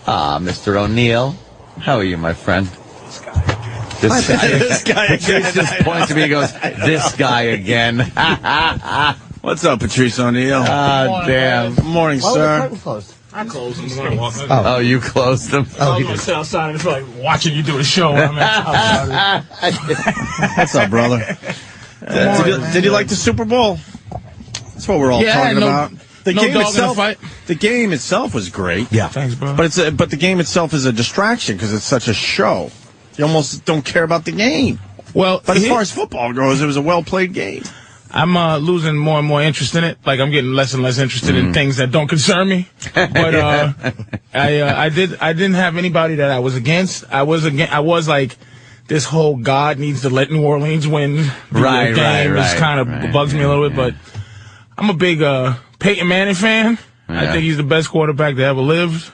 Mr. O'Neill. How are you, my friend? This guy Patrice just points to me and goes, this guy again. What's up, Patrice O'Neill? Damn. Good morning, sir. I closed them. Oh, you closed them? I was going to sit outside and feel like watching you do a show. What's up, brother? Did you like the Super Bowl? That's what we're all talking about. The game itself was great. Yeah. Thanks, bro. But the game itself is a distraction because it's such a show. You almost don't care about the game. Well, but as far as football goes, it was a well-played game. I'm losing more and more interest in it. Like, I'm getting less and less interested in things that don't concern me. But I didn't have anybody that I was against. I was like, this whole God needs to let New Orleans win the game. It kind of bugs me a little bit. But I'm a big Peyton Manning fan. Yeah. I think he's the best quarterback that ever lived.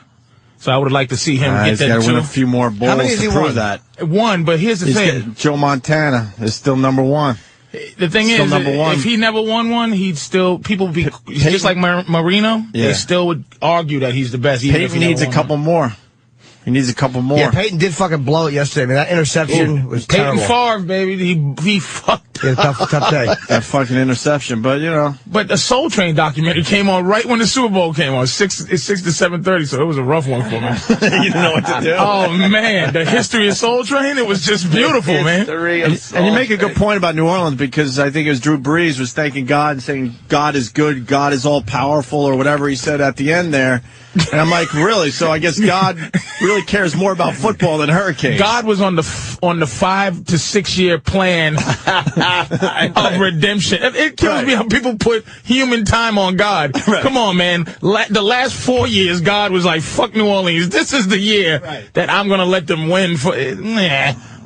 So I would like to see him get that too. He's got to win a few more balls to prove that. One, but here's the thing. Joe Montana is still number one. The thing is, if he never won one, he'd still, people would be, just like Marino, they still would argue that he's the best. Peyton needs a couple more. He needs a couple more. Yeah, Peyton did fucking blow it yesterday. I mean, that interception was terrible. Peyton Favre, baby, he fucked. Yeah, tough day. That fucking interception, but you know. But the Soul Train documentary came on right when the Super Bowl came on. It's 6 to 7:30, so it was a rough one for me. You didn't know what to do. Oh man, the history of Soul Train, it was just beautiful, man. And you make a good point about New Orleans because I think it was Drew Brees was thanking God and saying God is good, God is all powerful, or whatever he said at the end there. And I'm like, really? So I guess God really cares more about football than hurricanes. God was on the 5 to 6 year plan of redemption. It kills me how people put human time on God. Come on, man. The last 4 years, God was like, fuck New Orleans. This is the year that I'm going to let them win.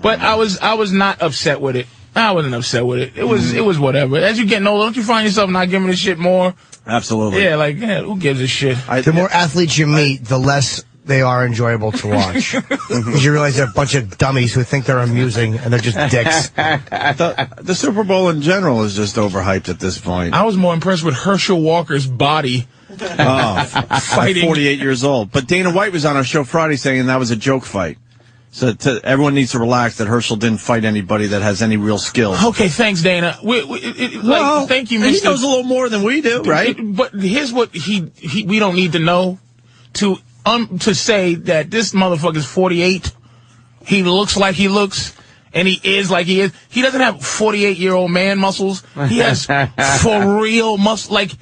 But I was not upset with it. I wasn't upset with it. It was whatever. As you get older, don't you find yourself not giving a shit more? Absolutely. Yeah, like, who gives a shit? The more athletes you meet, the less they are enjoyable to watch. Because you realize they're a bunch of dummies who think they're amusing, and they're just dicks. The Super Bowl in general is just overhyped at this point. I was more impressed with Herschel Walker's body. Fighting. 48 years old. But Dana White was on our show Friday saying that was a joke fight. So everyone needs to relax that Herschel didn't fight anybody that has any real skills. Okay, thanks, Dana. Thank you, Mr. He knows a little more than we do, right? But here's what we don't need to know to say that this motherfucker's 48. He looks like he looks, and he is like he is. He doesn't have 48-year-old man muscles. He has for real muscle, like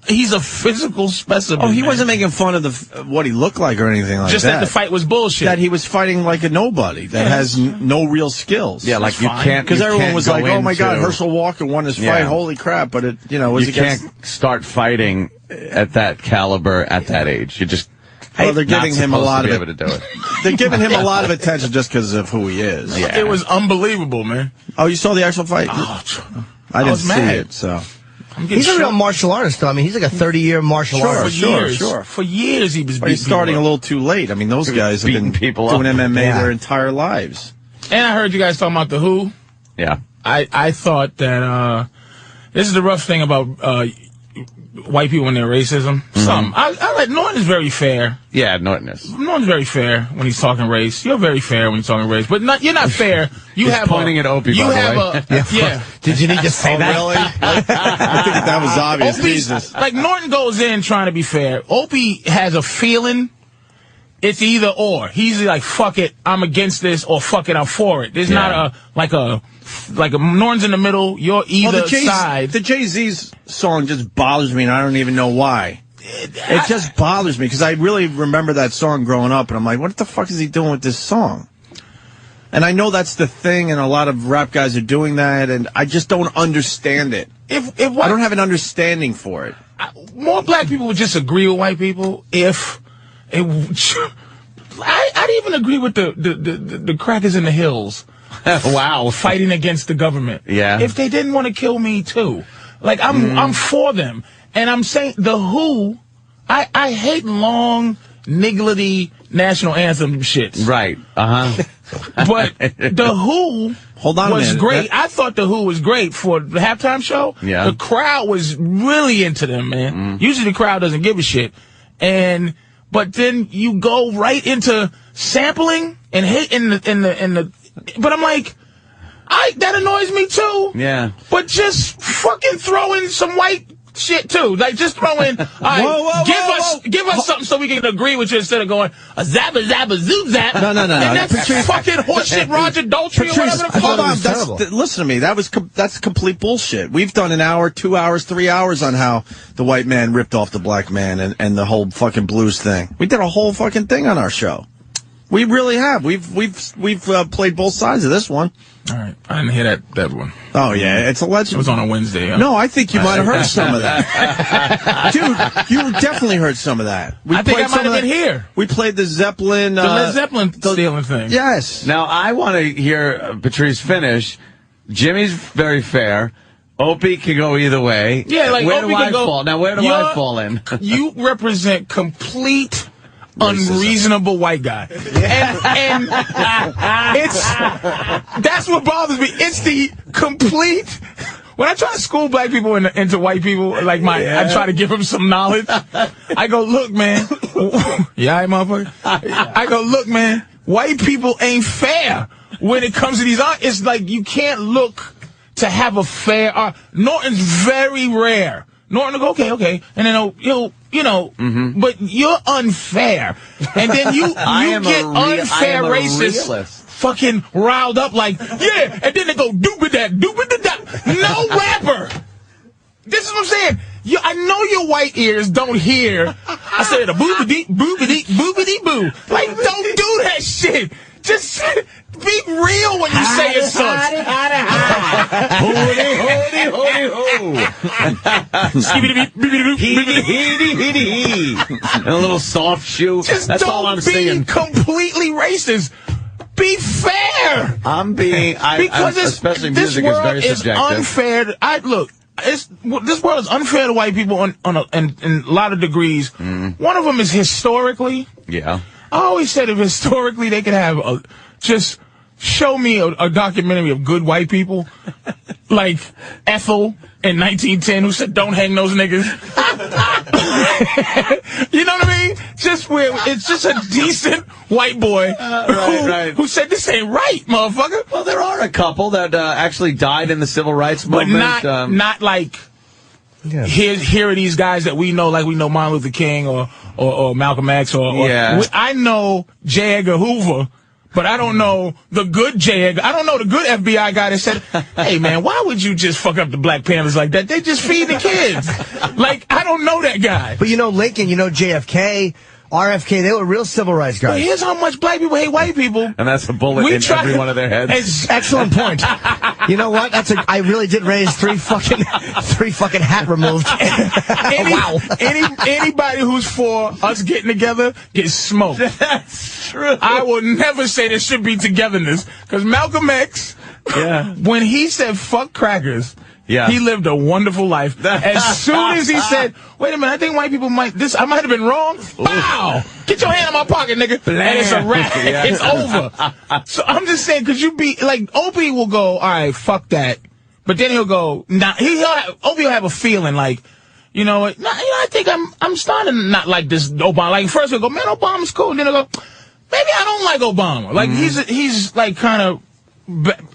he's a physical specimen. Oh, he wasn't making fun of what he looked like or anything like that. Just that the fight was bullshit. That he was fighting like a nobody that has no real skills. Yeah, like you can't. Because everyone was like, "Oh my God, Herschel Walker won his fight! Holy crap!" But you can't start fighting at that caliber at that age. You just. Well, they're giving him a lot of it. They're giving him a lot of attention just because of who he is. Yeah. It was unbelievable, man. Oh, you saw the actual fight? Oh, I didn't see it, so. He's a real martial artist, though. I mean, he's like a 30-year martial artist. Sure. For years, he was beating he's starting a little too late. I mean, those guys have been doing MMA their entire lives. And I heard you guys talking about The Who. Yeah. I thought that this is the rough thing about white people and their racism. I like Norton is very fair. Yeah, Norton's very fair when he's talking race. You're very fair when he's talking race, but you're not fair. He's pointing at Opie, by the way. Yeah. Did you need to say that? Really? I think that was obvious. Jesus. Like, Norton goes in trying to be fair. Opie has a feeling it's either or. He's like, fuck it, I'm against this, or fuck it, I'm for it. There's not a Norton's in the middle, you're either side. The Jay-Z's song just bothers me, and I don't even know why. It just bothers me, because I really remember that song growing up, and I'm like, what the fuck is he doing with this song? And I know that's the thing, and a lot of rap guys are doing that, and I just don't understand it. I don't have an understanding for it. More black people would just agree with white people if... I'd even agree with the crackers in the hills. Wow. Fighting against the government. Yeah. If they didn't want to kill me too. Like, I'm for them. And I'm saying The Who, I hate long, niggledy national anthem shits. Right. But The Who was great. I thought The Who was great for the halftime show. Yeah. The crowd was really into them, man. Usually the crowd doesn't give a shit. but then you go right into sampling and hate in the. But I'm like, that annoys me too. Yeah. But just fucking throw in some white shit too. Like just throw in. Give us something so we can agree with you instead of going a zabba zabba zoom zap. No. And that's fucking horseshit, Roger Daltrey or whatever the fuck. Hold on, listen to me. That's complete bullshit. We've done an hour, 2 hours, 3 hours on how the white man ripped off the black man and the whole fucking blues thing. We did a whole fucking thing on our show. We really have. We've played both sides of this one. All right, I didn't hear that one. Oh yeah, it's a legend. It was on a Wednesday. Huh? No, I think you might have heard some of that, dude. You definitely heard some of that. I think I might have been here. We played the Zeppelin, the Led Zeppelin stealing thing. Yes. Now I want to hear Patrice finish. Jimmy's very fair. Opie can go either way. Yeah, like where Opie do I can go, fall? Now where do I fall in? You represent complete unreasonable white guy. And that's what bothers me. It's the complete. When I try to school black people into white people, like I try to give them some knowledge. I go, look, man. Yeah, motherfucker. I go, look, man. White people ain't fair when it comes to these art. It's like you can't look to have a fair art. Norton's very rare. Norton will go, okay, and then he'll but you're unfair. And then you get unfair racist, fucking riled up like, yeah, and then they go, doobie-dat. No rapper. This is what I'm saying. I know your white ears don't hear. I said a boobity, boo. Like, don't do that shit. Just be real when you say it sucks. And a little soft shoe. Just That's all I'm saying. Completely racist. Be fair. Because especially music is very subjective. This world is unfair. Look. This world is unfair to white people in a lot of degrees. One of them is historically. Yeah. I always said if historically they could have just show me a documentary of good white people, like Ethel in 1910 who said don't hang those niggas. You know what I mean? Just where it's just a decent white boy who said this ain't right, motherfucker. Well, there are a couple that actually died in the civil rights movement, but not like. Yeah. Here are these guys that we know, like we know Martin Luther King or Malcolm X I know J. Edgar Hoover, but I don't know the good J. Edgar. I don't know the good FBI guy that said, hey man, why would you just fuck up the Black Panthers like that? They just feed the kids. Like, I don't know that guy. But you know Lincoln, you know JFK, RFK, they were real civil rights guys. But here's how much black people hate white people. And that's a bullet in every one of their heads. Excellent point. You know what? I really did raise three fucking hat removed. Wow. Anybody who's for us getting together gets smoked. That's true. I will never say there should be togetherness. Because Malcolm X, when he said fuck crackers, he lived a wonderful life. As soon as he said, wait a minute, I think white people I might have been wrong. Bow! Get your hand in my pocket, nigga. Blam. And it's a wrap. It's over. So I'm just saying, because you be, like, Opie will go, all right, fuck that. But then he'll go, Opie will have a feeling like, you know what, I think I'm starting to not like this Obama. Like, first he'll go, man, Obama's cool. And then he'll go, maybe I don't like Obama. Like, he's like kind of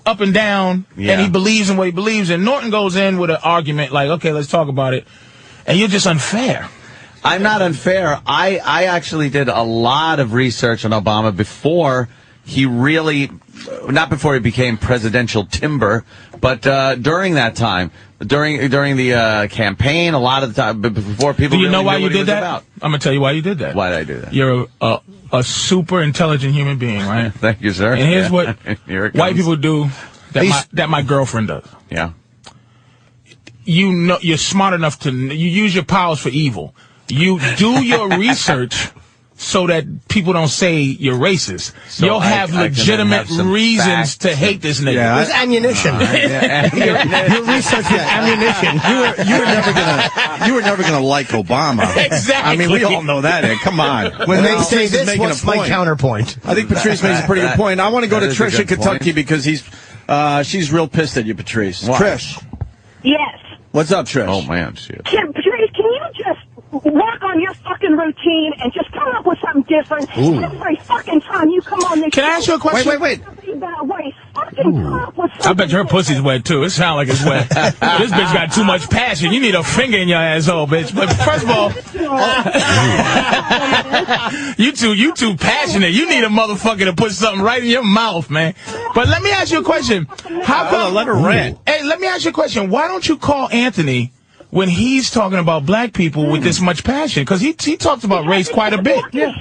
up and down, and he believes in what he believes in. Norton goes in with an argument like, okay, let's talk about it. And you're just unfair. I'm not unfair. I actually did a lot of research on Obama before he not before he became presidential timber, but during that time, during the campaign, a lot of the time, before people. Do you really know why knew you what he did was that? About. I'm gonna tell you why you did that. Why did I do that? You're a super intelligent human being, right? Thank you, sir. And here's what white people do that my girlfriend does. Yeah. You know, you're smart enough to you use your powers for evil. You do your research so that people don't say you're racist. So you'll have legitimate reasons to hate this nigga. Yeah, there's ammunition. Your research is ammunition. You were never gonna like Obama. Exactly. I mean, we all know that. Come on. When they say this, what's my counterpoint? I think Patrice makes a pretty good point. I want to go to Trish in Kentucky because she's real pissed at you, Patrice. Why? Trish. Yes. What's up, Trish? Oh man, shit. Patrice, can you just walk on your fucking routine and just come up with something different. Every fucking time you come on this Can I ask you a question? Wait. I bet her pussy's wet, too. It sounds like it's wet. This bitch got too much passion. You need a finger in your asshole, bitch. But first of all, you too passionate. You need a motherfucker to put something right in your mouth, man. But let me ask you a question. How come? Let her rant. Hey, let me ask you a question. Why don't you call Anthony when he's talking about black people with this much passion? Because he talks about race quite a bit. Yeah.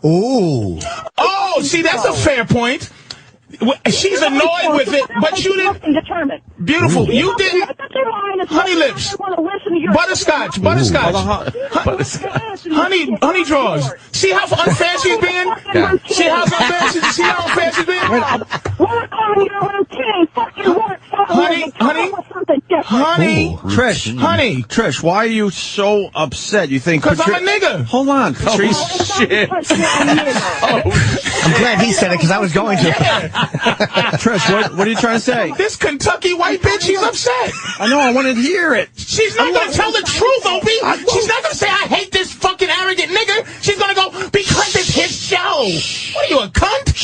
Ooh. Oh, see, that's a fair point. She's annoyed with it, but you didn't. Determined. Beautiful. You didn't. Honey lips. Butterscotch. Honey draws. See how unfair she's being? Yeah. See how unfair she's being? Work on your routine. Fucking work. Honey. Trish, why are you so upset? You think? Because I'm a nigga. Hold on, Patrice. Shit. I'm glad he said it because I was going to. Trish, what are you trying to say? This Kentucky white bitch, she's upset. I know, I wanted to hear it. She's not going to tell the truth, Opie. She's not going to say, I hate this fucking arrogant nigga. She's going to go, because it's his show. What are you, a cunt?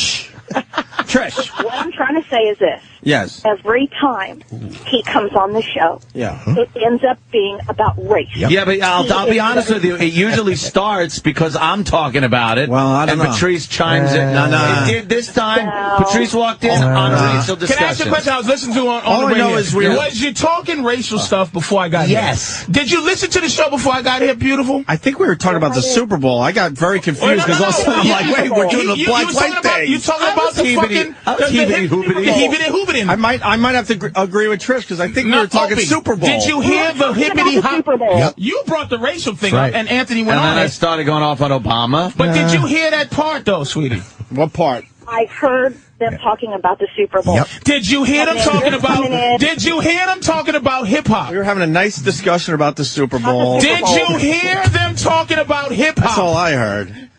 Trish. What I'm trying to say is this. Yes. Every time he comes on the show, it ends up being about race. Yeah, but I'll be honest with you. It usually starts because I'm talking about it. Well, I don't know. Patrice chimes in. No. It did this time. Patrice walked in on a racial discussion. Can I ask you a question I was listening to on the radio? Was you talking racial stuff before I got here? Yes. Did you listen to the show before I got here, beautiful? I think we were talking about the Super Bowl. I got very confused because all of a sudden I'm like, wait, we're doing the black-white thing. You talking about the fucking... Hibbity-hoobity. I might have to agree with Trish because I think we were talking Opie, Super Bowl. Did you hear the Super Bowl? Yep. You brought the racial thing up, and Anthony went on. And then I it. started going off on Obama. But did you hear that part, though, sweetie? What part? I heard them talking about the Super Bowl. Yep. Did you hear them talking about? Did you hear them talking about hip hop? We were having a nice discussion about the Super Bowl. Did you hear them talking about hip hop? That's all I heard.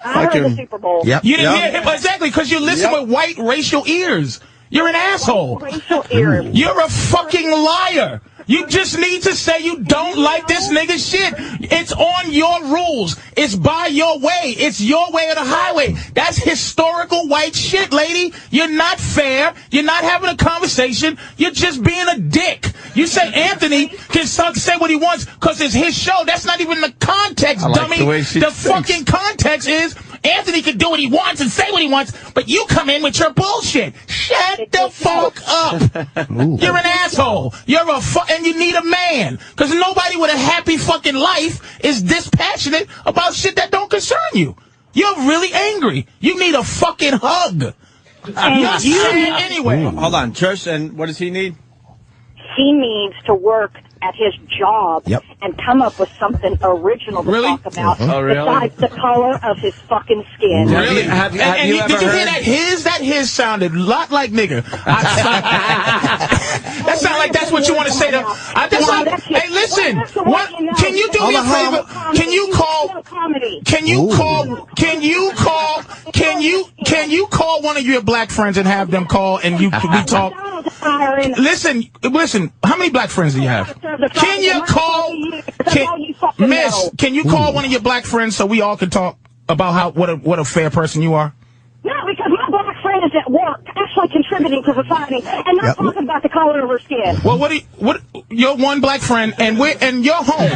I heard the Super Bowl. Yep. You didn't hear hip hop exactly because you listen with white racial ears. You're an asshole. Racial ears. You're a fucking liar. You just need to say you don't like this nigga shit. It's on your rules. It's by your way. It's your way or the highway. That's historical white shit, lady. You're not fair. You're not having a conversation. You're just being a dick. You say Anthony can say what he wants because it's his show. That's not even the context, dummy. The fucking context is Anthony can do what he wants and say what he wants, but you come in with your bullshit. Shut the fuck up. You're an asshole. And you need a man. Because nobody with a happy fucking life is this passionate about shit that don't concern you. You're really angry. You need a fucking hug. You're sad anyway. Hold on, Trish, and what does he need? He needs to work at his job and come up with something original to talk about besides the color of his fucking skin. Really? Have you did you ever hear heard? that? His sounded a lot like nigga. That sounds like that's what you want to say to. Hey, listen. Can you do me a favor? Can you call one of your black friends and have them call and we talk? Listen. How many black friends do you have? Can you call, can you call one of your black friends so we all can talk about what a fair person you are? No, because my black friend is at work, actually contributing to society, and not talking about the color of her skin. Well, you're one black friend, and you're home.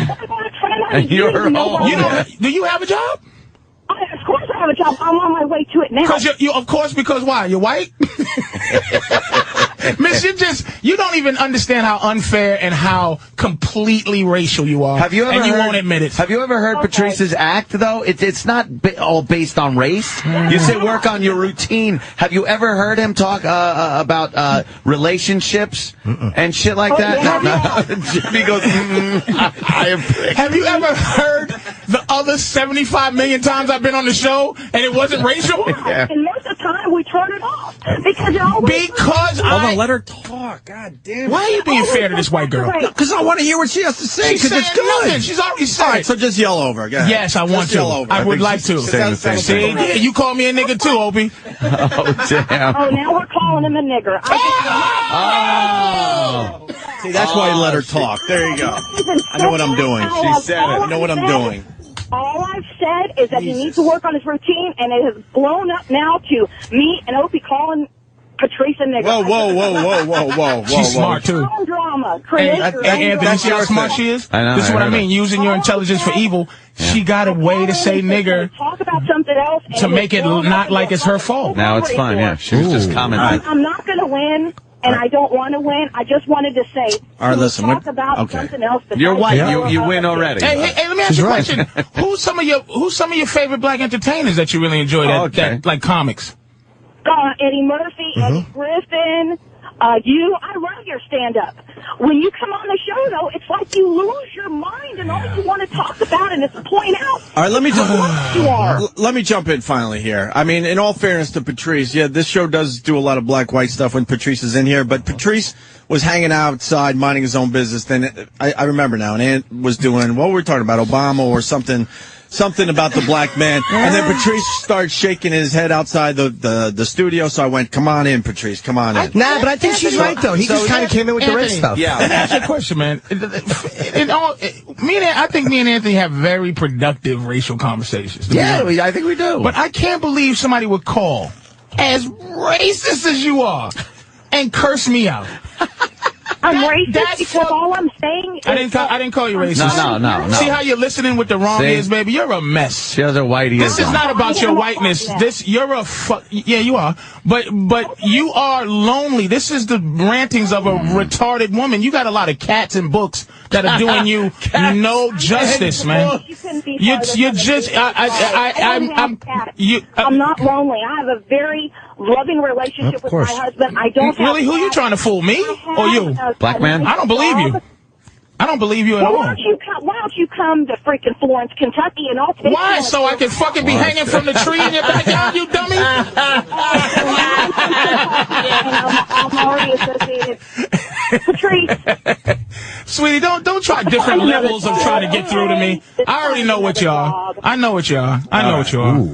And you're home. Do you have a job? Of course I have a job. I'm on my way to it now. Because why? You're white? Miss, you don't even understand how unfair and how completely racial you are. Have you ever you won't admit it. Have you ever heard Patrice's act, though? It's not all based on race. You say work on your routine. Have you ever heard him talk about relationships and shit like that? Yeah. Jimmy goes, I am pricked. Have you ever heard the other 75 million times I've been on the show and it wasn't racial? Yeah. And most of the time we turn it off because it always let her talk. God damn it. Why are you being fair to this white girl? Because I want to hear what she has to say. She's Because it's good. nothing. She's already said. All right, so just yell over her. Go ahead. Yes, I want Yell to. over. I would like to. See, yeah, you call me a nigga too, Opie. Oh, damn. Oh, now we're calling him a nigger. See, that's why you let her talk. There you go. I know what I'm doing. She said it. I know what I'm doing. All I've said is that he needs to work on his routine, and it has blown up now to me and Opie calling Patrice a nigger. Whoa. She's smart, too. Drama. Hey, Anthony, see how smart she is? I know. This is what I mean. Using your intelligence for evil. She got a way to say nigger talk about something else to make it not like it's her fault. Now it's fine, yeah. She was just commenting. I'm not going to win, and I don't want to win. I just wanted to say, all right, listen, talk about something else. You're white. You win already. Hey, let me ask you a question. Who's some of your favorite black entertainers that you really enjoy that like comics? Eddie Murphy, Eddie Griffin, I love your stand-up. When you come on the show, though, it's like you lose your mind and all you want to talk about and is point out. All right, let me jump in finally here. I mean, in all fairness to Patrice, yeah, this show does do a lot of black-white stuff when Patrice is in here, but Patrice was hanging outside, minding his own business. Then I remember now, and Ant was doing, what were we talking about, Obama or something about the black man, and then Patrice started shaking his head outside the studio, so I went, come on in, Patrice, come on in. Nah, but I think she's right, though. He just kind of came in with the race stuff. Yeah. Let me ask you a question, man. I think me and Anthony have very productive racial conversations. Yeah, I think we do. But I can't believe somebody would call, as racist as you are, and curse me out. I'm racist because all I'm saying is... I didn't call you racist. No. See how you're listening with the wrong ears, baby? You're a mess. She has her white ears. This is not about your whiteness. You're a yeah, you are. But you are lonely. This is the rantings of a retarded woman. You got a lot of cats and books that are doing you no justice, man. You're just... I'm not lonely. I have a very loving relationship with my husband. I don't really. Who you trying to fool, me or you? Black man? I don't believe you. I don't believe you at all. Why don't you come to freaking Florence, Kentucky, and I'll take Why? So I can fucking be hanging from the tree in your backyard, you dummy? I'm already associated. Patrice. Sweetie, don't try different levels of trying to get through to me. I already know what you are. I know what you are.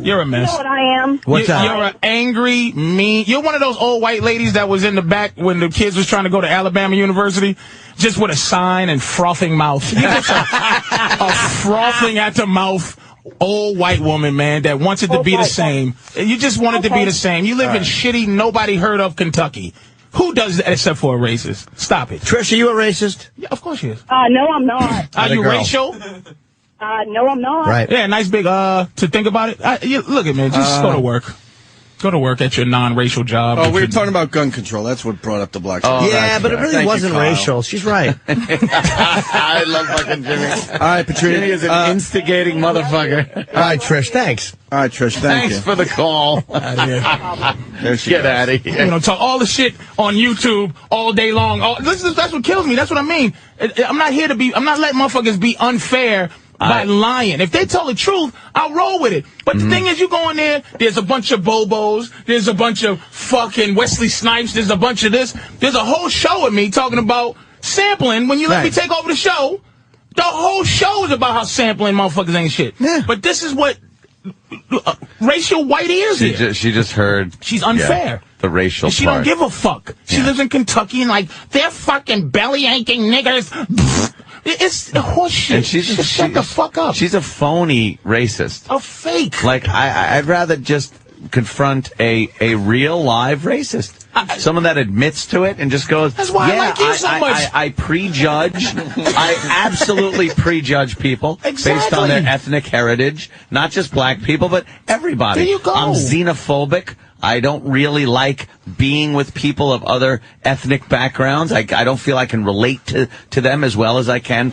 You're a mess. You know what I am? What's that? You're an angry, mean. You're one of those old white ladies that was in the back when the kids was trying to go to Alabama University, just with a sign and frothing mouth. You're just a frothing at the mouth old white woman, man, that wants it to be the same. You just want it to be the same. You live in shitty, nobody heard of Kentucky. Who does that except for a racist? Stop it. Trish, are you a racist? Yeah, of course she is. No, I'm not. Are you racial? No, I'm not. Right. Yeah, nice big, to think about it. Look at me, just go to work. Go to work at your non-racial job. Oh, we were talking about gun control. That's what brought up the black. Oh, yeah, but it really wasn't racial. She's right. I love fucking Jimmy. All right, Patrice. Jimmy is an instigating motherfucker. All right, Trish, thanks. All right, Trish, thanks you. For the call. Get out of here. You know, talk all the shit on YouTube all day long. That's what kills me. That's what I mean. I'm not letting motherfuckers be unfair by lying. If they tell the truth, I'll roll with it. But the thing is, you go in there's a bunch of Bobos, there's a bunch of fucking Wesley Snipes, there's a bunch of this. There's a whole show of me talking about sampling. When you let me take over the show, the whole show is about how sampling motherfuckers ain't shit. Yeah. But this is what racial white ears here. She just heard. She's unfair. The racial She don't give a fuck. She lives in Kentucky and they're fucking belly aching niggers. It's horseshit. And shut the fuck up. She's a phony racist. A fake. Like, I'd rather just confront a real live racist. Someone that admits to it and just goes, that's why I like you so much. I prejudge. I absolutely prejudge people based on their ethnic heritage. Not just black people, but everybody. There you go. I'm xenophobic. I don't really like being with people of other ethnic backgrounds. I don't feel I can relate to them as well as I can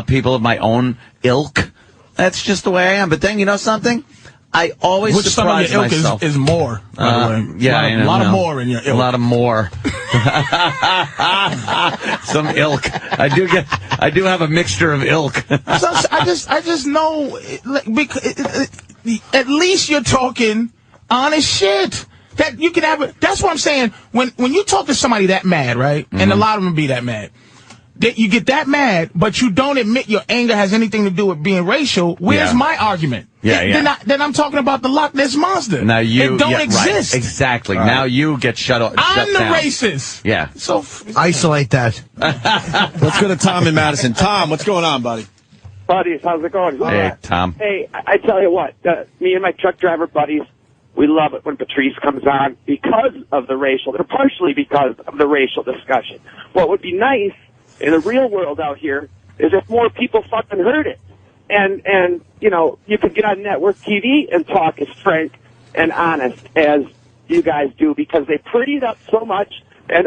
people of my own ilk. That's just the way I am. But then, you know something? I always surprise myself. Which some of your ilk is more, by the way. Yeah, a lot of more in your ilk. A lot of more. Some ilk. I do have a mixture of ilk. So I just know, because at least you're talking honest shit. That you can have. That's what I'm saying. When you talk to somebody that mad, right? And a lot of them be that mad. That you get that mad, but you don't admit your anger has anything to do with being racial. Where's my argument? Then I'm talking about the Loch Ness monster. Now it don't exist. Right. Exactly. Right. Now you get shut down. I'm the racist. Yeah. So isolate that. Let's go to Tom in Madison. Tom, what's going on, buddy? Buddies, how's it going? Hey, Tom. Hey, I tell you what, me and my truck driver buddies, we love it when Patrice comes on because of the racial, or partially because of the racial discussion. What would be nice in the real world out here is if more people fucking heard it. And you know, you could get on network TV and talk as frank and honest as you guys do, because they prettied up so much and,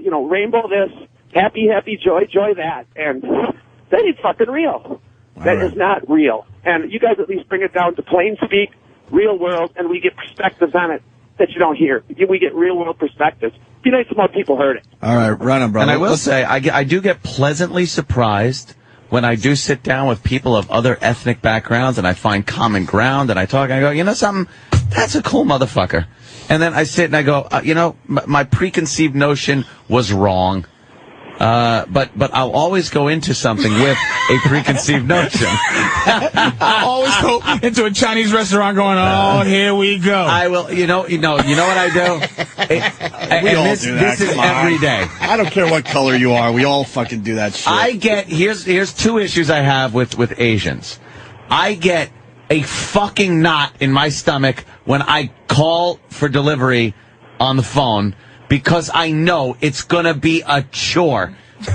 you know, rainbow this, happy, joy that. And that ain't fucking real. That is not real. And you guys at least bring it down to plain speak, real world, and we get perspectives on it that you don't hear. We get real world perspectives. Be nice if more people heard it. All right, run on, brother. And I will say, I do get pleasantly surprised when I do sit down with people of other ethnic backgrounds and I find common ground and I talk and I go, you know something? That's a cool motherfucker. And then I sit and I go, you know, my preconceived notion was wrong. But I'll always go into something with a preconceived notion. I always go into a Chinese restaurant going, oh, here we go. I will, you know what I do? We all do that. This is every day. I don't care what color you are. We all fucking do that shit. Here's two issues I have with Asians. I get a fucking knot in my stomach when I call for delivery on the phone, because I know it's going to be a chore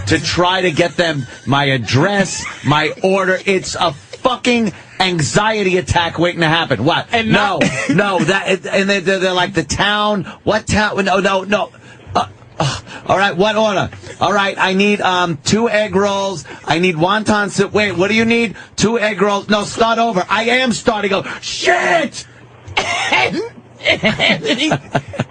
to try to get them my address, my order. It's a fucking anxiety attack waiting to happen. What? And no, and they're like, the town. What town? No. All right, what order? All right, I need 2 egg rolls. I need wonton soup. Wait, what do you need? 2 egg rolls. No, start over. I am starting over. Shit!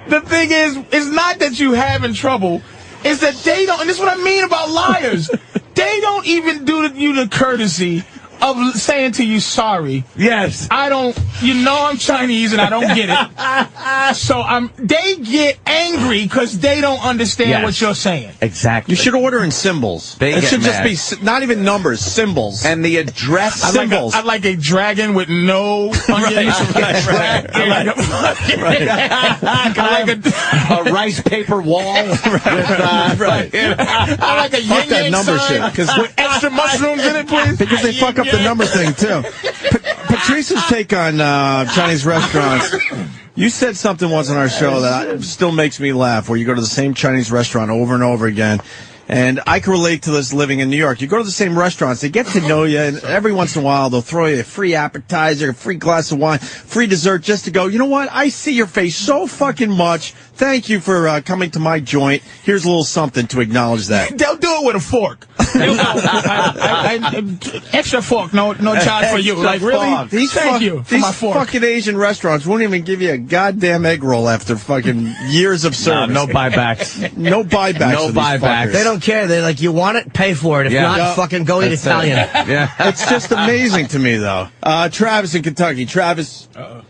The thing is, it's not that you having trouble. It's that they don't, and this is what I mean about liars. They don't even do you the courtesy of saying to you, sorry. Yes. I don't, you know I'm Chinese and I don't get it. So they get angry because they don't understand what you're saying. Exactly. You should order in symbols. It should just be not even numbers, symbols. And the address symbols. I'd like a dragon with no onions. Right. I like a rice paper wall. Right. I like a fuck that number sign shit. with extra mushrooms in it, please. Because they fuck up the number thing, too. Patrice's take on Chinese restaurants. You said something once on our show that still makes me laugh, where you go to the same Chinese restaurant over and over again. And I can relate to this living in New York. You go to the same restaurants, they get to know you, and every once in a while they'll throw you a free appetizer, a free glass of wine, free dessert, just to go, you know what? I see your face so fucking much. Thank you for coming to my joint. Here's a little something to acknowledge that. They'll do it with a fork. Extra fork, no charge for you. Like, really? Thank you for my fork. These fucking Asian restaurants won't even give you a goddamn egg roll after fucking years of service. No buybacks. No buybacks. No buybacks. They don't care. They're like, you want it? Pay for it. If not, fucking go eat Italian. Yeah. It's just amazing to me, though. Travis in Kentucky. Travis. Yeah.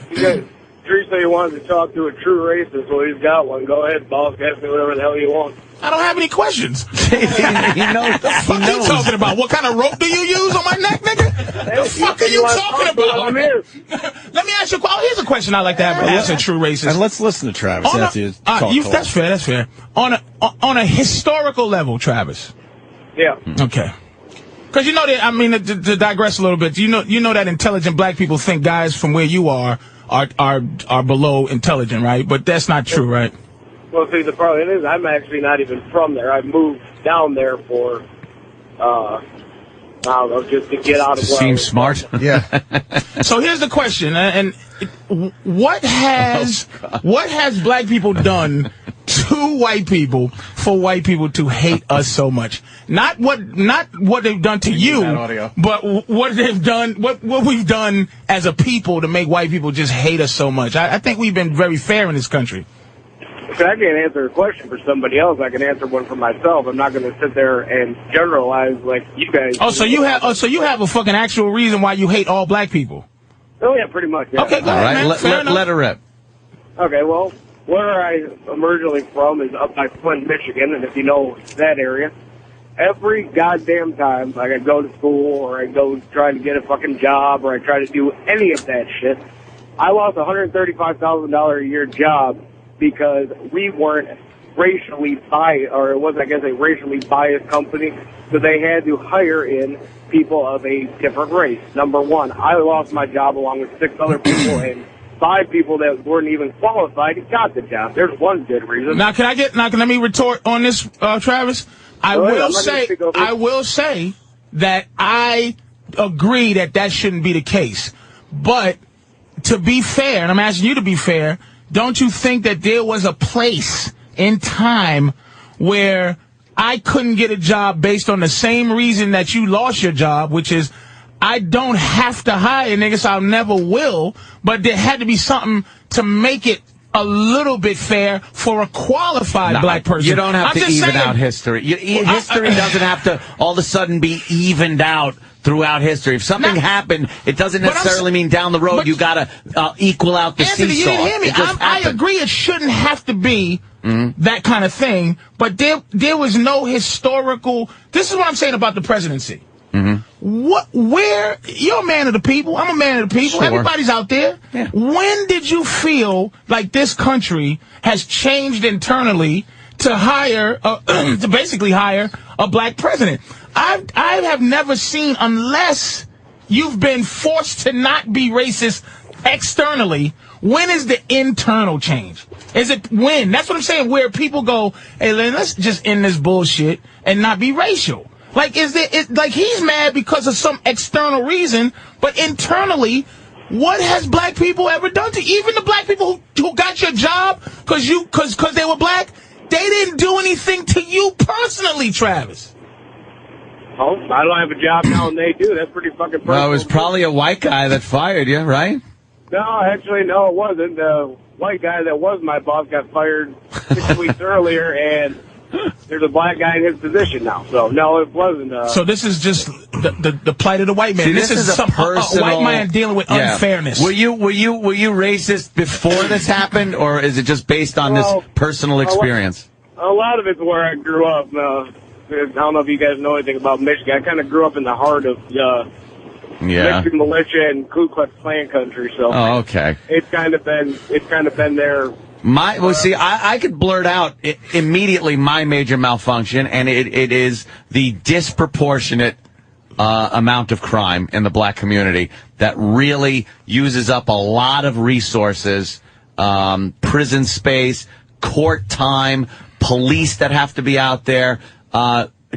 You guys, Teresa, you wanted to talk to a true racist. Well, he's got one. Go ahead, boss. Ask me whatever the hell you want. I don't have any questions. He knows. The fuck are you talking about? What kind of rope do you use on my neck, nigga? The fuck are you talking about? Let me ask you. Oh, here's a question I like to have ask a true racist. And let's listen to Travis after you talk. That's fair. That's fair. On a historical level, Travis. Yeah. Okay. Because you know that, I mean, to digress a little bit, you know that intelligent black people think guys from where you are below intelligent, right? But that's not true, right? Well, see, the problem is I'm actually not even from there. I moved down there for, I don't know, just to get out of where Seems smart. Yeah. So here's the question, and what has black people done to white people for white people to hate us so much? Not what they've done to you, but what they've done, what we've done as a people to make white people just hate us so much. I think we've been very fair in this country. I can't answer a question for somebody else. I can answer one for myself. I'm not going to sit there and generalize like you guys. So you have a fucking actual reason why you hate all black people. Oh yeah, pretty much. Yeah. Okay, go All ahead, right, man. let her rip. Okay, well, where I am originally from is up by Flint, Michigan, and if you know that area, every goddamn time like I go to school or I go try to get a fucking job or I try to do any of that shit, I lost a $135,000 a year job because we weren't racially biased, or it was, I guess, a racially biased company, so they had to hire in people of a different race. Number one, I lost my job along with 6 other people, and 5 people that weren't even qualified got the job. There's one good reason. Now, let me retort on this, Travis. I will say that I agree that shouldn't be the case. But to be fair, and I'm asking you to be fair, don't you think that there was a place in time where I couldn't get a job based on the same reason that you lost your job, which is I don't have to hire niggas, so I never will, but there had to be something to make it a little bit fair for a qualified black person. You don't have to even out history. History doesn't have to all of a sudden be evened out throughout history. If something happened, it doesn't necessarily mean down the road you got to equal out the Anthony, seesaw. You didn't hear me. I agree it shouldn't have to be that kind of thing, but there was no historical... This is what I'm saying about the presidency. Where you're a man of the people, I'm a man of the people, everybody's out there. Yeah. When did you feel like this country has changed internally to hire, to basically hire a black president? I have never seen, unless you've been forced to not be racist externally, when is the internal change? Is it when? That's what I'm saying, where people go, hey, let's just end this bullshit and not be racial. Like, like he's mad because of some external reason, but internally, what has black people ever done to you? Even the black people who got your job because they were black, they didn't do anything to you personally, Travis. Oh, I don't have a job now and they do. That's pretty fucking personal. Well, it was probably a white guy that fired you, right? No, actually, no, it wasn't. The white guy that was my boss got fired 6 weeks earlier, and there's a black guy in his position now. So, no, it wasn't. So this is just the plight of the white man. See, this is a white man dealing with unfairness. Were you racist before this happened, or is it just based on this personal experience? A lot of it's where I grew up. I don't know if you guys know anything about Michigan. I kind of grew up in the heart of Michigan militia and Ku Klux Klan country. So, okay, it's kind of been there. I could blurt out immediately my major malfunction, and it is the disproportionate amount of crime in the black community that really uses up a lot of resources, prison space, court time, police that have to be out there,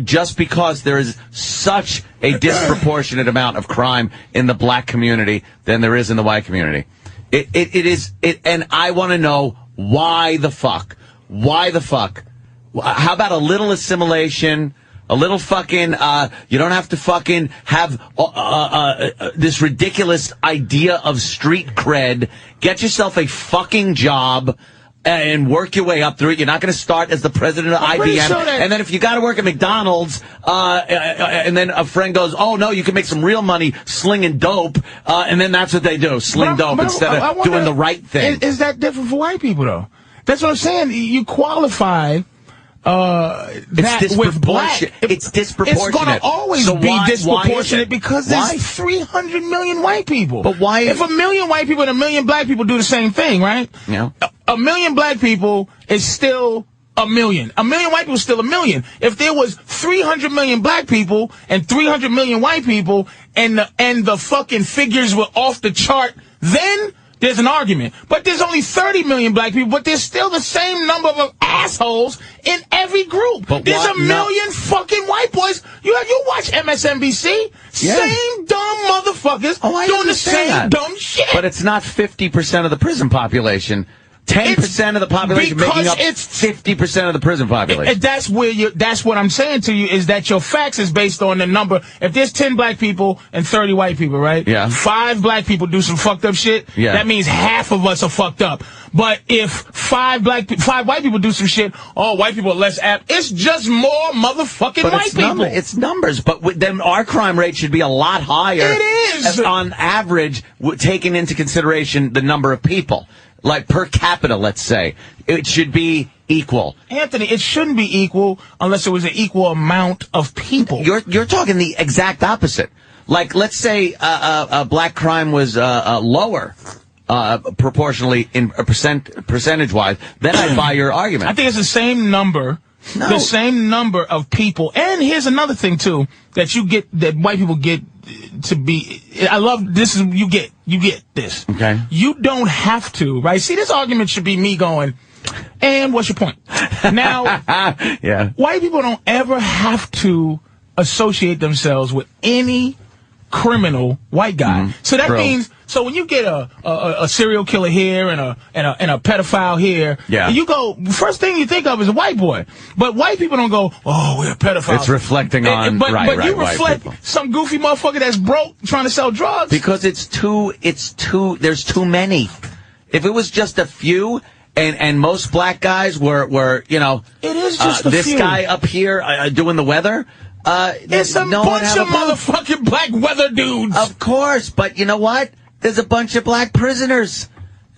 just because there is such a disproportionate amount of crime in the black community than there is in the white community. And I want to know, why the fuck? Why the fuck? How about a little assimilation? A little fucking, you don't have to fucking have this ridiculous idea of street cred. Get yourself a fucking job and work your way up through it. You're not going to start as the president of IBM. Sure and then if you got to work at McDonald's, and then a friend goes, oh, no, you can make some real money slinging dope, and then that's what they do, sling dope instead of doing the right thing. Is that different for white people, though? That's what I'm saying. You qualify... it's with black, it's disproportionate. It's going to always be disproportionate because there's 300 million white people. But why? If 1 million white people and 1 million black people do the same thing, right? Yeah. 1 million black people is still 1 million. 1 million white people is still 1 million. If there was 300 million black people and 300 million white people and the fucking figures were off the chart, then there's an argument. But there's only 30 million black people, but there's still the same number of assholes in every group. But there's 1 million fucking white boys. You watch MSNBC? Yeah. Same dumb motherfuckers doing the same dumb shit. But it's not 50% of the prison population. 10% of the population making up 50% of the prison population. That's what I'm saying to you, is that your facts is based on the number. If there's 10 black people and 30 white people, right? Yeah. 5 black people do some fucked up shit. Yeah. That means half of us are fucked up. But if 5 white people do some shit, white people are less apt. It's just more motherfucking white people. It's numbers, but then our crime rate should be a lot higher. It is. On average, taking into consideration the number of people. Like per capita, let's say. It should be equal. Anthony, it shouldn't be equal unless there was an equal amount of people. You're talking the exact opposite. Like, let's say black crime was lower. proportionally in percentage-wise, then I buy your argument. I think it's the same number. No. The same number of people. And here's another thing, too, that white people get to be. I love this. You get this. Okay. You don't have to, right? See, this argument should be me going, and what's your point? Now, yeah. White people don't ever have to associate themselves with any criminal white guy. So that means, so when you get a serial killer here and a pedophile here, you go, first thing you think of is a white boy. But white people don't go, oh, we're pedophiles. It's reflecting on, but you white reflect people. some goofy motherfucker that's broke trying to sell drugs. Because there's too many. If it was just a few, and most black guys were you know, it is just a this few. guy up here doing the weather. It's a bunch of motherfucking black weather dudes. Of course, but you know what? There's a bunch of black prisoners.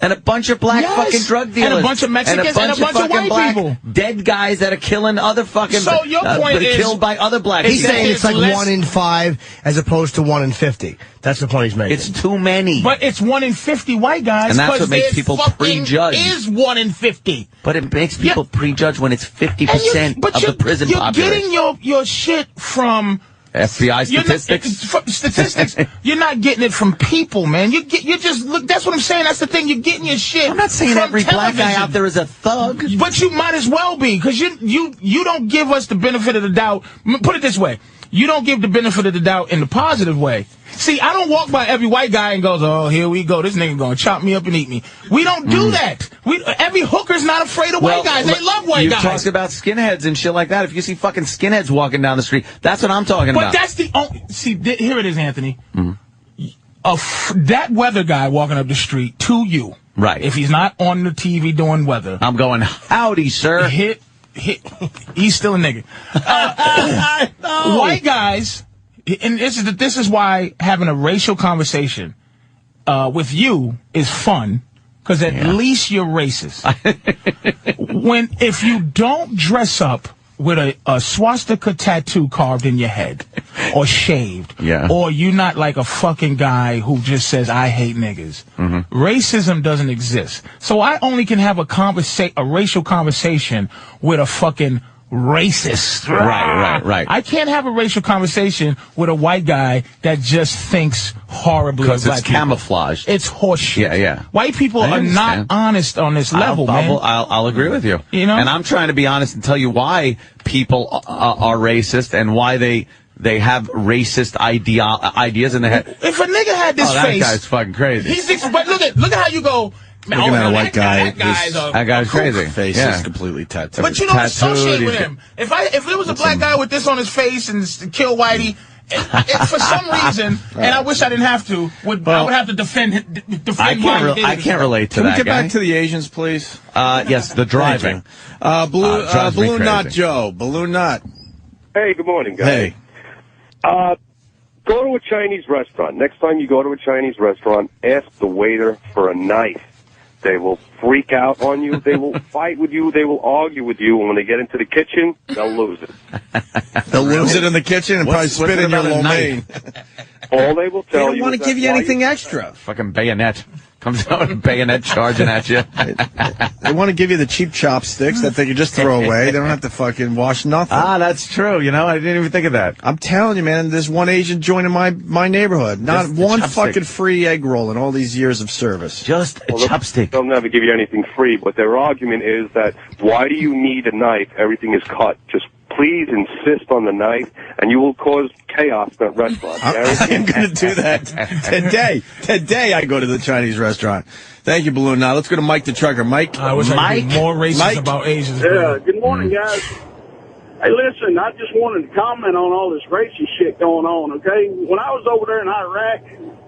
And a bunch of black fucking drug dealers. And a bunch of Mexicans and a bunch of white black people. Dead guys that are killing other fucking... So your point is... killed by other black He's people. saying it's like 1 in 5 as opposed to 1 in 50. That's the point he's making. It's too many. But it's 1 in 50 white guys. And that's what makes people prejudge. Is 1 in 50. But it makes people prejudge when it's 50% of the prison population. You're getting your shit from... FBI statistics? Statistics. You're not getting it from people, man. You just look. That's what I'm saying. That's the thing. You're getting your shit. I'm not saying from every television. black guy out there is a thug, but you might as well be, because you don't give us the benefit of the doubt. Put it this way: you don't give the benefit of the doubt in the positive way. See, I don't walk by every white guy and goes, "Oh, here we go. This nigga gonna chop me up and eat me." We don't do that. Every hooker's not afraid of white guys. They love white guys. You talked about skinheads and shit like that. If you see fucking skinheads walking down the street, that's what I'm talking about. But that's the only... See, here it is, Anthony. That weather guy walking up the street to you. Right. If he's not on the TV doing weather. I'm going, howdy, sir. He's still a nigga. White guys... And this is why having a racial conversation with you is fun, because at least you're racist. If you don't dress up with a swastika tattoo carved in your head, or shaved, or you're not like a fucking guy who just says, I hate niggas, racism doesn't exist. So I only can have a racial conversation with a fucking racist. Right. I can't have a racial conversation with a white guy that just thinks horribly of black people. Because it's camouflaged. It's horseshit. Yeah. White people are not honest on this level, man. I'll agree with you. You know? And I'm trying to be honest and tell you why people are racist and why they have racist ideas in their head. If a nigga had this face... that guy's fucking crazy. But look at how you go... Looking at a white guy, that guy's crazy. Face is completely tattooed. But you don't associate with him. If there was a black guy with this on his face and kill Whitey, for some reason, and I wish I didn't have to, I would have to defend I can't relate to that. Can we get back to the Asians, please? Yes, the driving. Balloon Knot Joe. Balloon Knot. Hey, good morning, guys. Hey. Go to a Chinese restaurant. Next time you go to a Chinese restaurant, ask the waiter for a knife. They will freak out on you. They will fight with you. They will argue with you. And when they get into the kitchen, they'll lose it. They'll lose it in the kitchen and probably spit in your lo mein. All they will tell you. They don't want to give you anything extra. Fucking bayonet. Comes out with a bayonet charging at you. They want to give you the cheap chopsticks that they can just throw away. They don't have to fucking wash nothing. That's true. You know, I didn't even think of that. I'm telling you, man, there's one Asian joint in my neighborhood. Not one fucking free egg roll in all these years of service. Just a chopstick. They'll never give you anything free, but their argument is that why do you need a knife? Everything is cut. Just please insist on the knife, and you will cause chaos in that restaurant. I'm going to do that today. Today I go to the Chinese restaurant. Thank you, Balloon. Now let's go to Mike the Trucker. Mike. I wish I could be more racist about Asians. Yeah, good morning, guys. Hey, listen, I just wanted to comment on all this racist shit going on, okay? When I was over there in Iraq,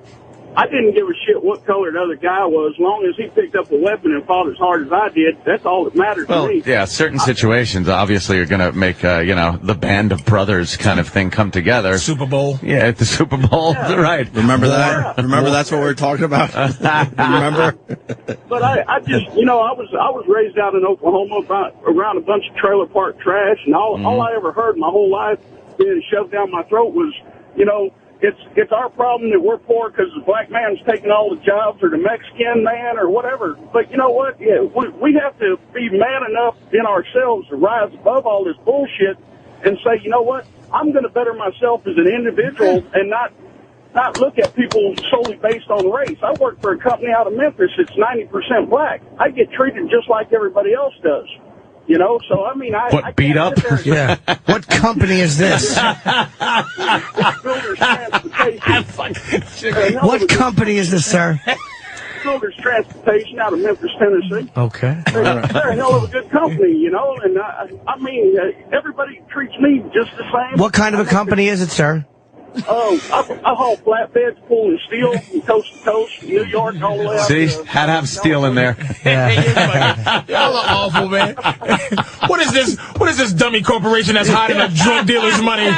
I didn't give a shit what color the other guy was. As long as he picked up a weapon and fought as hard as I did, that's all that mattered to me. Yeah, certain situations obviously are going to make, the band of brothers kind of thing come together. Super Bowl. Yeah, at the Super Bowl. Yeah. Right. Remember that? Remember that's what we were talking about? Remember? But I just, I was raised out in Oklahoma around a bunch of trailer park trash, and all I ever heard my whole life being shoved down my throat was, it's our problem that we're poor because the black man's taking all the jobs, or the Mexican man, or whatever. But you know what? Yeah, we have to be man enough in ourselves to rise above all this bullshit and say, you know what? I'm going to better myself as an individual and not look at people solely based on race. I work for a company out of Memphis that's 90% black. I get treated just like everybody else does. You know, so I mean, I beat up? Yeah. What company is this? Builders Transportation. What company is this, sir? Builders Transportation out of Memphis, Tennessee. Okay. They're a hell of a good company, you know, and I mean, everybody treats me just the same. What kind of a company is it, sir? I haul flatbeds, pulling steel from coast to coast, New York, all the way out. See, had to have steel in there. Y'all are awful, man. What is this? What is this dummy corporation that's hiding a drug dealer's money?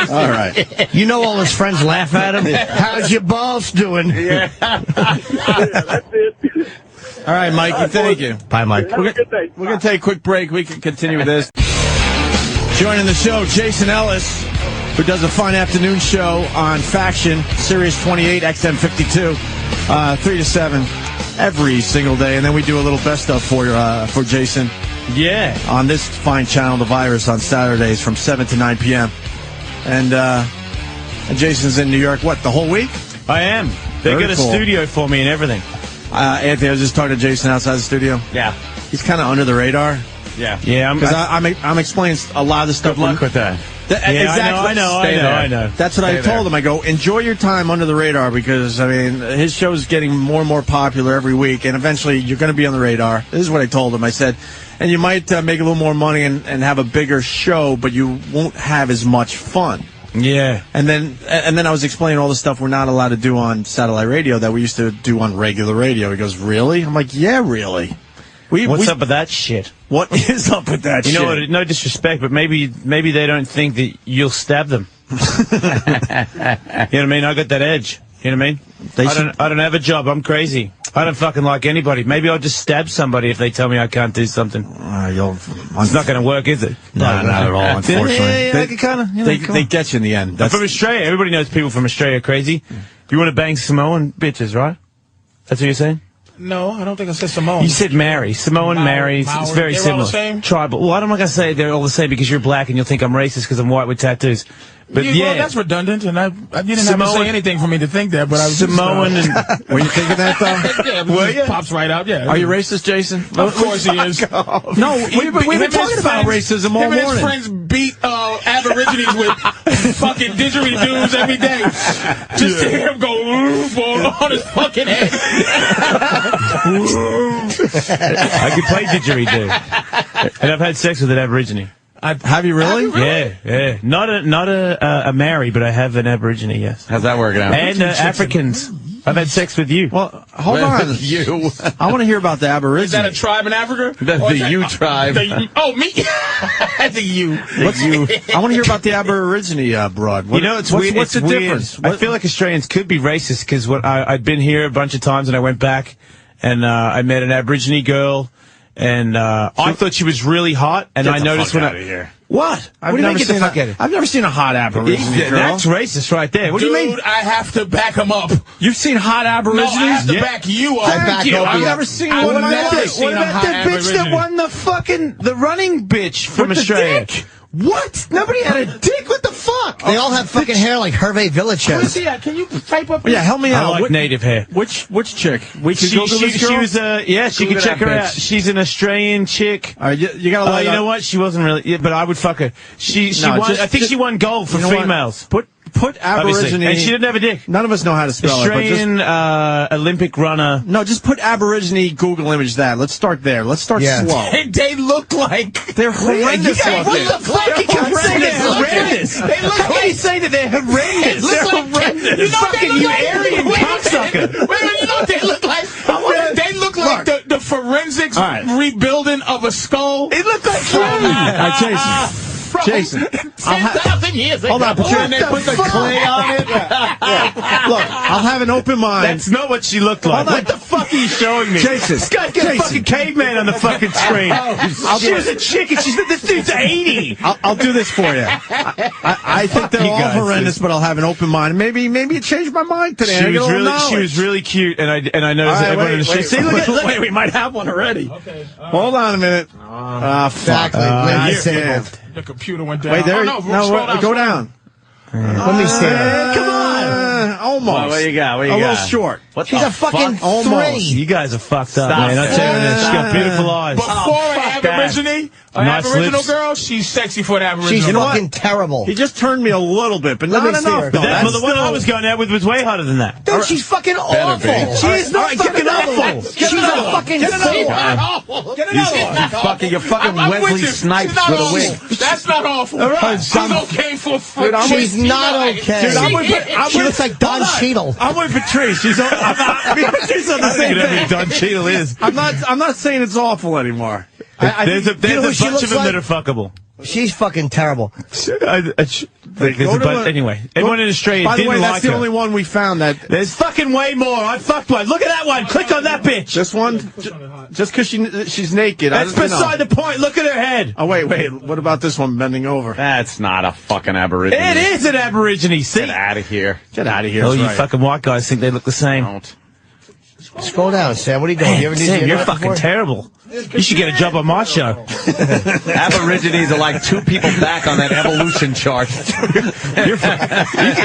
All right. You know all his friends laugh at him. How's your boss doing? Yeah, that's it. All right, Mikey, thank you. Bye, Mike. Have a good day. We're going to take a quick break. We can continue with this. Joining the show, Jason Ellis, who does a fun afternoon show on Faction, Sirius 28, XM 52, 3 to 7 every single day. And then we do a little best of for Jason. Yeah. On this fine channel, The Virus, on Saturdays from 7 to 9 p.m. And Jason's in New York, what, the whole week? I am. They Very got a cool. studio for me and everything. Anthony, I was just talking to Jason outside the studio. Yeah. He's kind of under the radar. Yeah, Because I'm explaining a lot of the stuff. Good luck with that. Exactly. I know. That's what I told him. I go, enjoy your time under the radar because, I mean, his show is getting more and more popular every week, and eventually you're going to be on the radar. This is what I told him. I said, and you might make a little more money and have a bigger show, but you won't have as much fun. Yeah. And then I was explaining all the stuff we're not allowed to do on satellite radio that we used to do on regular radio. He goes, really? I'm like, yeah, really. What's up with that shit? What is up with that shit? You know what? No disrespect, but maybe they don't think that you'll stab them. You know what I mean? I got that edge. You know what I mean? I don't have a job. I'm crazy. I don't fucking like anybody. Maybe I'll just stab somebody if they tell me I can't do something. It's not going to work, is it? No, not at all, unfortunately. Yeah, they get you in the end. I'm from Australia. Everybody knows people from Australia are crazy. You want to bang Samoan bitches, right? That's what you're saying? No, I don't think I said Samoan. You said marry. Samoan marries. It's very they're similar. all the same? Tribal. Well, I'm not going to say they're all the same because you're black and you'll think I'm racist because I'm white with tattoos. But well, that's redundant, and I didn't have to say anything for me to think that, but I was Samoan and... Were you thinking that, though? Yeah, it just pops right out, yeah. Are you racist, Jason? Of course he is. No, we've been talking about racism all morning. His friends beat Aborigines with fucking didgeridoos every day. Just to hear him go on his fucking head. I could play didgeridoo. And I've had sex with an Aborigine. Have you really? Yeah. Not a marry, but I have an Aborigine, yes. How's that working out? And Africans. I've had sex with you. Well, hold on. You. I want to hear about the Aborigine. Is that a tribe in Africa? The U tribe. Me? The U. I want to hear about the Aborigine broad. It's weird. What's the difference? I feel like Australians could be racist because I'd been here a bunch of times and I went back and I met an Aborigine girl. And I thought she was really hot, and I noticed when here. What? I've never seen a hot Aborigine girl. That's racist right there. What do you mean? Dude, I have to back him up. You've seen hot Aborigines? No, I have to back you up. I've never seen one. What about the bitch that won the running bitch from Australia? What? Nobody had a dick? What the fuck? They all have fucking hair like Hervé Villachez. Can you type up? Yeah, help me out. I like native hair. Which chick? We could Google this girl? She was she could check her out. She's an Australian chick. You gotta you know what? She wasn't really, but I would fuck her. She won. I think she won gold for females. Put Aborigine. And she didn't have a dick. None of us know how to spell Australian Olympic runner. No, just put Aborigine, Google image that. Let's start there. Let's start slow. They look like... They're horrendous looking. What the fuck? You can't say they're horrendous. How can you say that they're horrendous? They're horrendous. Fucking you Aryan cocksucker. Wait, you know what they look like? They look like the forensics rebuilding of a skull. It looked like Chase. from Jason, 10,000 years ago. Hold on, Patrice. When they put the clay on it. Look, I'll have an open mind. That's not what she looked like. What the fuck are you showing me? Jason. This guy's got a fucking caveman on the fucking screen. She was a chick, and this dude's 80. I'll do this for you. I think they're all horrendous, but I'll have an open mind. Maybe it changed my mind today. She was really cute, and I noticed that everyone in the street. See, look, we might have one already. Okay. Hold on a minute. Fuck. The computer went down. Wait, there. No, go down. Let me see that. Come on. Almost. What you got? A little short. She's a fucking 3. You guys are fucked up, man. I tell you this. She's got beautiful eyes. Before an Aboriginal girl, she's sexy for an Aboriginal. She's fucking terrible. He just turned me a little bit, but not enough. Well, the one I was going out with was way hotter than that. Dude, she's fucking awful. She is not fucking awful. She's a fucking fool. Get another one. You're fucking Wesley Snipes with a wig. That's not awful. Right. She's okay for She's not okay. Dude, She looks like Don Cheadle. I'm with Patrice. She's on the same thing. Don Cheadle is. I'm not saying it's awful anymore. There's a bunch of them that are fuckable. She's fucking terrible. Anyway, everyone in Australia by the didn't way, like that's the her. only one we found that. There's fucking way more. I fucked one. Look at that one. Click on that bitch. This one, just because she's naked. That's beside the point. Look at her head. Oh wait. What about this one bending over? That's not a fucking Aborigine. It is an Aborigine. See? Get out of here. Get out of here. Oh, you fucking white guys think they look the same. Don't. Scroll down, Sam. What are you doing? You ever Sam, you're fucking terrible. You should get a job on my show. Aborigines are like 2 people back on that evolution chart. You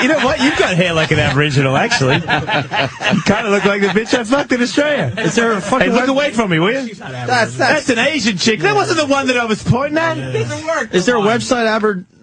know what? You've got hair like an Aboriginal, actually. You kind of look like the bitch I fucked in Australia. Is there a fucking... Hey, look away from me, will you? That's an Asian chick. That wasn't the one that I was pointing at. It doesn't work. Is there a website,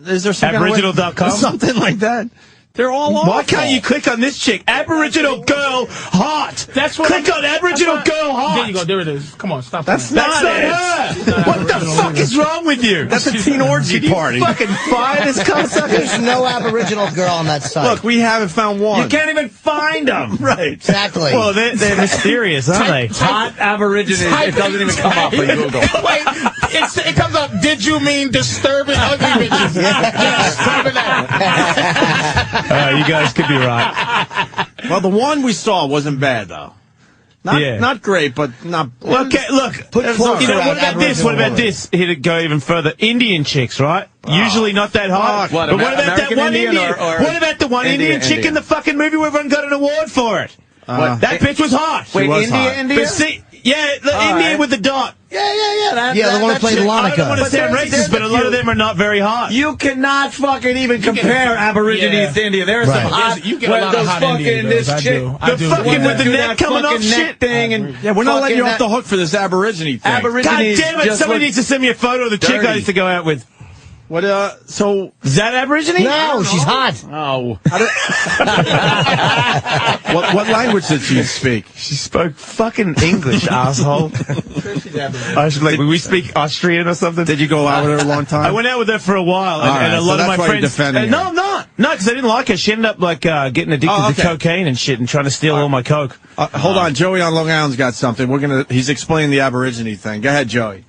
is there some Aboriginal.com? Something like that. They're all awful. Why can't you click on this chick? Aboriginal girl hot. That's what. Click on Aboriginal girl hot. There you go. There it is. Come on, stop. That's playing. not her. What the fuck is wrong with you? That's a teen orgy party. You fucking fire this concept. There's no Aboriginal girl on that site. Look, we haven't found one. You can't even find them. Right. Exactly. Well, they're mysterious, aren't they? Hot Aborigines. It doesn't even come up on Google. Wait, it comes up. Did you mean disturbing ugly bitches? Yes, probably that. You guys could be right. Well, the one we saw wasn't bad though. Not great, but not. Okay, look. What about this? What about this? Here to go even further. Indian chicks, right? Usually not that hot. What, but what about American that one Indian Indian? What about the one Indian chick in the fucking movie where everyone got an award for it? That bitch was hot. Wait, India? But see, yeah, the Indian with the dot. Yeah. The one who played Monica. I don't want to sound racist, but a lot of them are not very hot. You cannot fucking even compare Aborigines to India. There are some hot. You get a lot of hot Indian girls. This chick, the fucking with the neck coming off shit thing, and we're not letting you off the hook for this Aborigine thing. God damn it! Somebody needs to send me a photo of the chick I used to go out with. What? So is that Aborigine? No, she's hot. Oh. What language did she speak? She spoke fucking English, asshole. We speak Austrian or something. Did you go out with her a long time? I went out with her for a while, and a lot of my friends. No, I'm not. No, because I didn't like her. She ended up like getting addicted to cocaine and shit, and trying to steal all my coke. Hold on, Joey on Long Island's got something. He's explaining the Aborigine thing. Go ahead, Joey.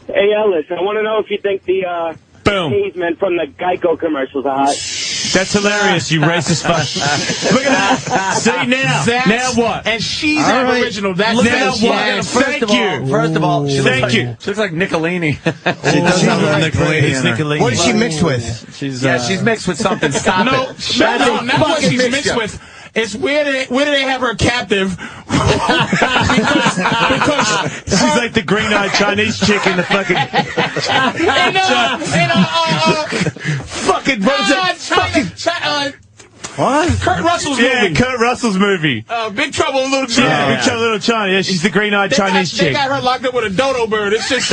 Hey, Ellis, I want to know if you think the cavemen from the Geico commercials are hot. That's hilarious, you racist fuck. Look at that. See, now what? And she's Aboriginal. That's now what? First of all, she looks like Nicolini. She does have a Nicolini. It's Nicolini. What is she mixed with? She's mixed with something. Stop it. No, not what she's mixed with. It's where do they have her captive? because she's like the green-eyed Chinese chick in the fucking fucking what? Kurt Russell's movie. Yeah, Kurt Russell's movie. Big Trouble in Little China. Yeah, Big Trouble in Little China. Yeah, she's the green-eyed Chinese chick. They got her locked up with a dodo bird. It's just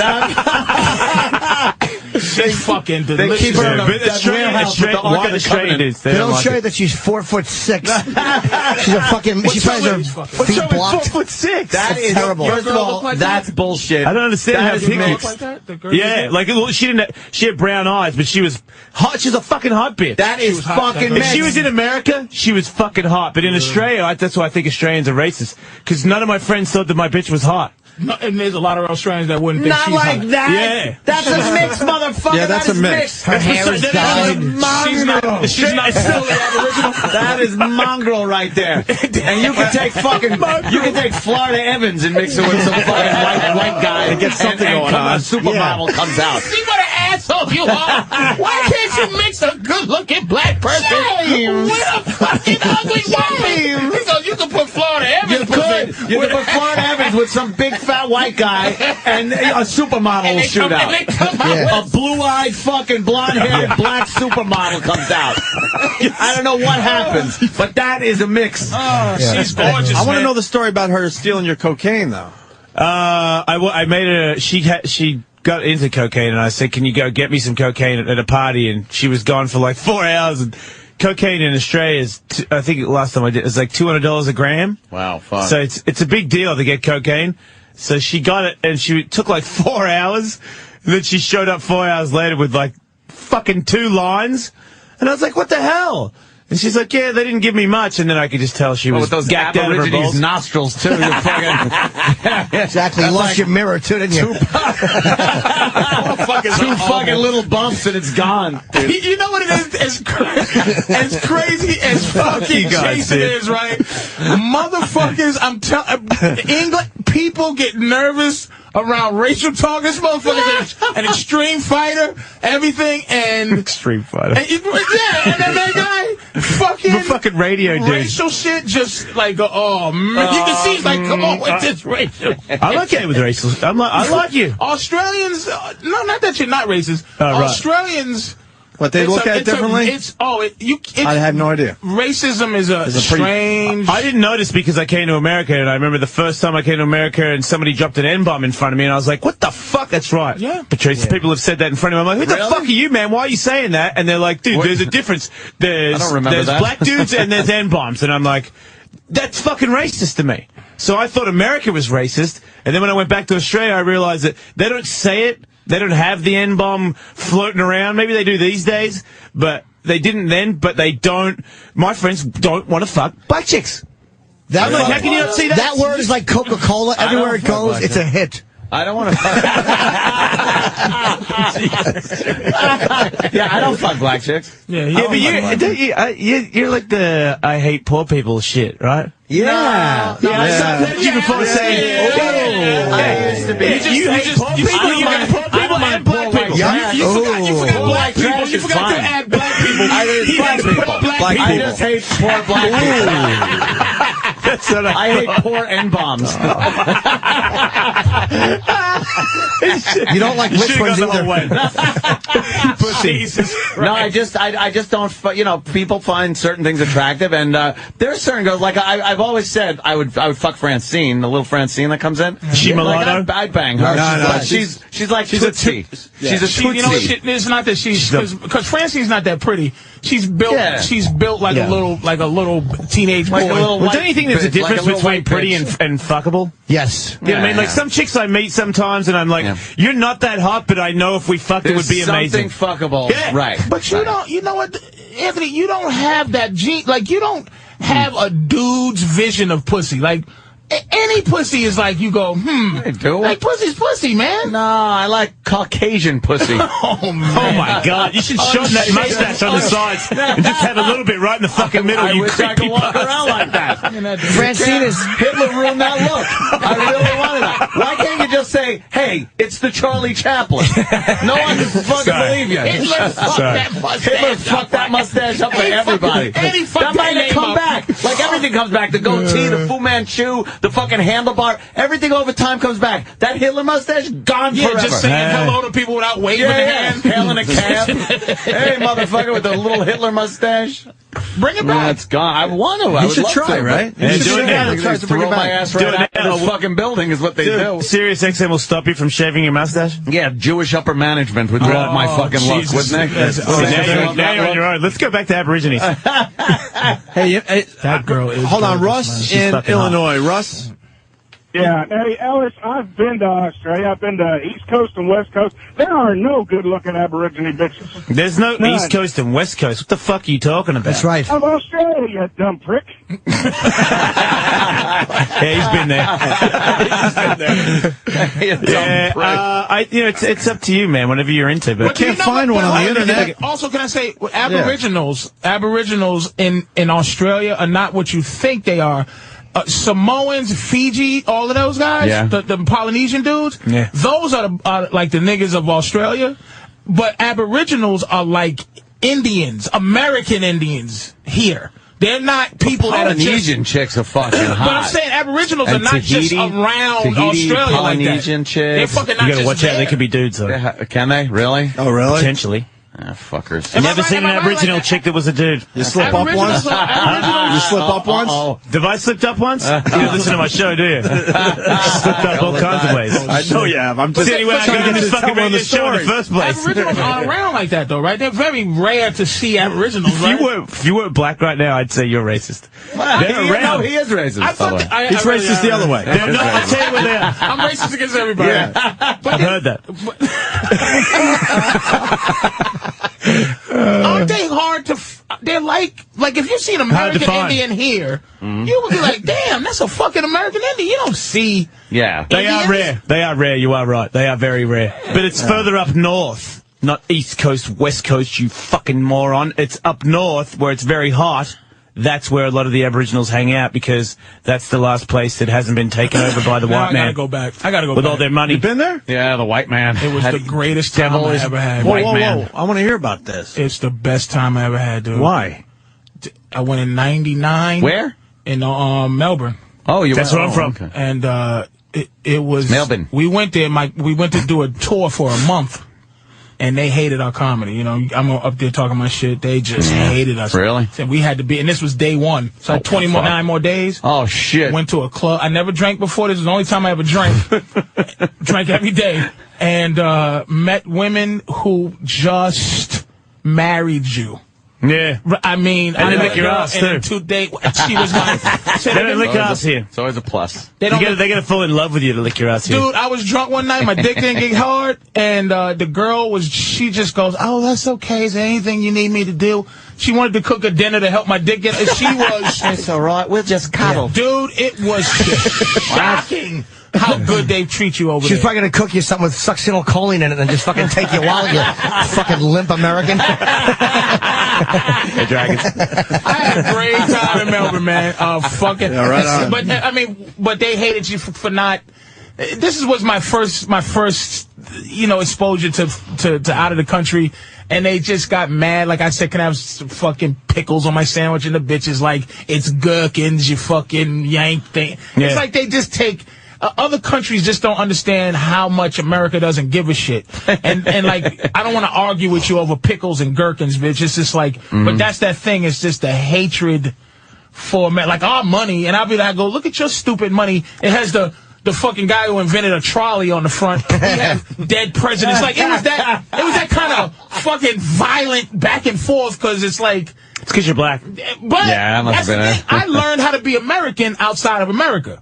she's fucking delicious. They keep her in a warehouse with the Ark of the Covenant. They'll show you that she's 4'6". She's a fucking. She probably has her feet blocked. 4'6". That's terrible. First of all, that's bullshit. I don't understand how look like that. Yeah, like she didn't. She had brown eyes, but she was hot. She's a fucking hot bitch. That is fucking. If she was in America, she was fucking hot. But in Australia, that's why I think Australians are racist. Because none of my friends thought that my bitch was hot. and there's a lot of Australians that wouldn't think Not she's like hot. that. Yeah. That's a mix, motherfucker. Yeah, that's that a mix. Her hair is dyed. She's not fully Aboriginal. That is mongrel right there. And you can take Florida Evans and mix it with some fucking white guy and get something going on. A supermodel comes out. See what an asshole you are? Why can't you mix a good-looking black person with a fucking ugly white person? So you can put Florida Evans. You could put Florida Evans with some big fat white guy and a supermodel shootout. A blue-eyed fucking blonde-haired black supermodel comes out. I don't know what happens, but that is a mix. She's gorgeous. I want to know the story about her stealing your cocaine, though. I made her. She got into cocaine, and I said, "Can you go get me some cocaine at a party?" And she was gone for like 4 hours. And cocaine in Australia is, I think last time I did, it was like $200 a gram. Wow, fuck. So it's a big deal to get cocaine. So she got it, and she took like 4 hours. And then she showed up 4 hours later with like fucking 2 lines. And I was like, what the hell? And she's like, yeah, they didn't give me much. And then I could just tell she was with those gacked out of her Aborigines balls. nostrils, too. You're fucking... Exactly. You lost your mirror, too, didn't you? Two fucking little bumps and it's gone. You know what it is? As crazy as fucking Jason is, right? Motherfuckers, I'm telling England, people get nervous around racial talk. This motherfucker is an extreme fighter, everything, and... Extreme fighter. And, and that guy, fucking radio dude. Racial shit, just like, oh, man. You can see he's like, come on with this racial. I'm okay with racial. I like you. Australians, no, not that you're not racist. Right. Australians... What, they look at it differently? I had no idea. Racism is a strange... I didn't notice because I came to America, and I remember the first time I came to America and somebody dropped an N-bomb in front of me, and I was like, what the fuck? That's right. Yeah. Patrice, people have said that in front of me. I'm like, who the fuck are you, man? Why are you saying that? And they're like, dude, there's a difference. I don't remember there's that. black dudes and there's N-bombs. And I'm like, that's fucking racist to me. So I thought America was racist, and then when I went back to Australia, I realized that they don't say it. They don't have the N-bomb floating around. Maybe they do these days, but they didn't then, but they don't. My friends don't want to fuck black chicks. That like, how can you not see that? That word is like Coca-Cola. Everywhere it goes, it's a hit. I don't want to fuck. Yeah, I don't fuck black chicks. Yeah, but you're like the I hate poor people shit, right? Yeah. I heard you before saying, I used to be. You hate poor people? You hate poor people and black people. You forgot black people. You forgot to add black people. I hate black people. I just hate poor black people. That's what I hate poor N-bombs. You don't like rich ones either. Jesus Christ. No, I just don't. People find certain things attractive, and there are certain girls. Like I've always said, I would fuck Francine, the little Francine that comes in. She mulatto? Like, I'd bang her. No, she's like Tootsie. She's a Tootsie. You know, it's not that she's because Francine's not that pretty. She's built. Yeah. She's built like a little teenage boy. Don't you think there's a difference between pretty and fuckable? Yes. You know what I mean? Like some chicks I meet sometimes, and I'm like, you're not that hot, but I know if we fucked, it would be amazing. Something fuckable. Yeah. Right. But you don't. You know what, Anthony? You don't have that gene. Like you don't have a dude's vision of pussy. Like. Any pussy is like, you go, I do. Like, pussy's pussy, man. No, I like Caucasian pussy. Oh, man. Oh, my God. You should shorten that mustache on the sides and just have a little bit right in the fucking middle, I you wish I could walk around like that. Francine is... Hitler ruined that look. I really wanted that. Why can't you just say, hey, it's the Charlie Chaplin? No one can fucking believe you. Hitler fucked that mustache up for everybody. That might have come back. Like everything comes back. The goatee, the Fu Manchu, the fucking handlebar, everything over time comes back. That Hitler mustache, gone forever. Just saying hello to people without waving the hand. Hailing a cab. Hey, motherfucker with the little Hitler mustache. Bring it back. It's gone. I want to. I would should love try, to, right? Yeah, do it now. They throw my ass right out of this fucking building is what they do. Sirius XM will stop you from shaving your mustache? Yeah, Jewish upper management would love my fucking look, wouldn't they? Now you're on your own. Let's go back to Aborigines. Hey, that girl is... Hold on, Russ in Illinois. Russ? Yeah, hey, Ellis, I've been to Australia. I've been to East Coast and West Coast. There are no good-looking Aborigine bitches. There's no None. East Coast and West Coast. What the fuck are you talking about? That's right. Of Australia, you dumb prick. Yeah, he's been there. It's up to you, man. Whatever you're into, but But you know find what, one on the but internet. Also, can I say, Aboriginals in Australia are not what you think they are. Samoans, Fiji, all of those guys, the Polynesian dudes, those are like the niggas of Australia. But Aboriginals are like Indians, American Indians here. They're not people that are just... Polynesian chicks are fucking hot. But I'm saying Aboriginals are not just around Tahiti, Australia Polynesian like that. chicks. They're fucking not you gotta just watch out. They could be dudes, though. Can they? Really? Oh, really? Potentially. Fuckers. Never seen an Aboriginal chick that was a dude. You slip up once? You slip up once? Have I slipped up once? You don't listen to my show, do you? Slipped up all kinds of ways. I know you have. I'm just the only way I trying got to in this tell fucking one of radio the show in the stories. first place. Aboriginals aren't around like that, though, right? They're very rare to see Aboriginals, right? If you weren't black right now, I'd say you're racist. They're around. No, he is racist. He's racist the other way. No, I'll tell you what they are. I'm racist against everybody. Yeah. I've heard that. Aren't they hard to... They're like if you see an American find. Indian here, you would be like, damn, that's a fucking American Indian. You don't see... Yeah. They are rare. They are rare. You are right. They are very rare. But it's further up north, not East Coast, West Coast, you fucking moron. It's up north where it's very hot. That's where a lot of the Aboriginals hang out because that's the last place that hasn't been taken over by the white man. I gotta go back. With all their money. You been there? Yeah, the white man. It was the greatest time I ever had. Whoa. I want to hear about this. It's the best time I ever had, dude. Why? I went in '99. Where? In Melbourne. Oh, That's where I'm from. Okay. And it was Melbourne. We went there. We went to do a tour for a month, and they hated our comedy. You know, I'm up there talking my shit. They just hated us. Really? So we had to be, and this was day one. So I had 29 more days. Oh shit! Went to a club. I never drank before. This was the only time I ever drank. Drank every day, and met women who just married you. Yeah. I mean, And they lick your ass, too. She was my... They don't lick your ass here. It's always a plus. They gotta fall in love with you to lick your ass here. Dude, I was drunk one night. My dick didn't get hard. And the girl she just goes, oh, that's okay. Is there anything you need me to do? She wanted to cook a dinner to help my dick get... She was... It's all right. We'll just cuddle. Dude, it was shocking how good they treat you over there. She's probably going to cook you something with succinylcholine in it and just fucking take you while you fucking limp American. Hey, dragons. I had a great time in Melbourne, man. Fucking... Yeah, right on. But, but they hated you for not... This was my first, exposure to out of the country, and they just got mad. Like I said, can I have some fucking pickles on my sandwich? And the bitches like, it's gherkins, you fucking yank thing. Yeah. It's like they just take. Other countries just don't understand how much America doesn't give a shit. And like, I don't want to argue with you over pickles and gherkins, bitch. It's just like, but that's that thing. It's just the hatred for like our money. And I'll be like, look at your stupid money. It has the fucking guy who invented a trolley on the front. We have dead presidents. Like, it was that kind of fucking violent back and forth because it's like. It's because you're black. But yeah, that's the thing. I learned how to be American outside of America.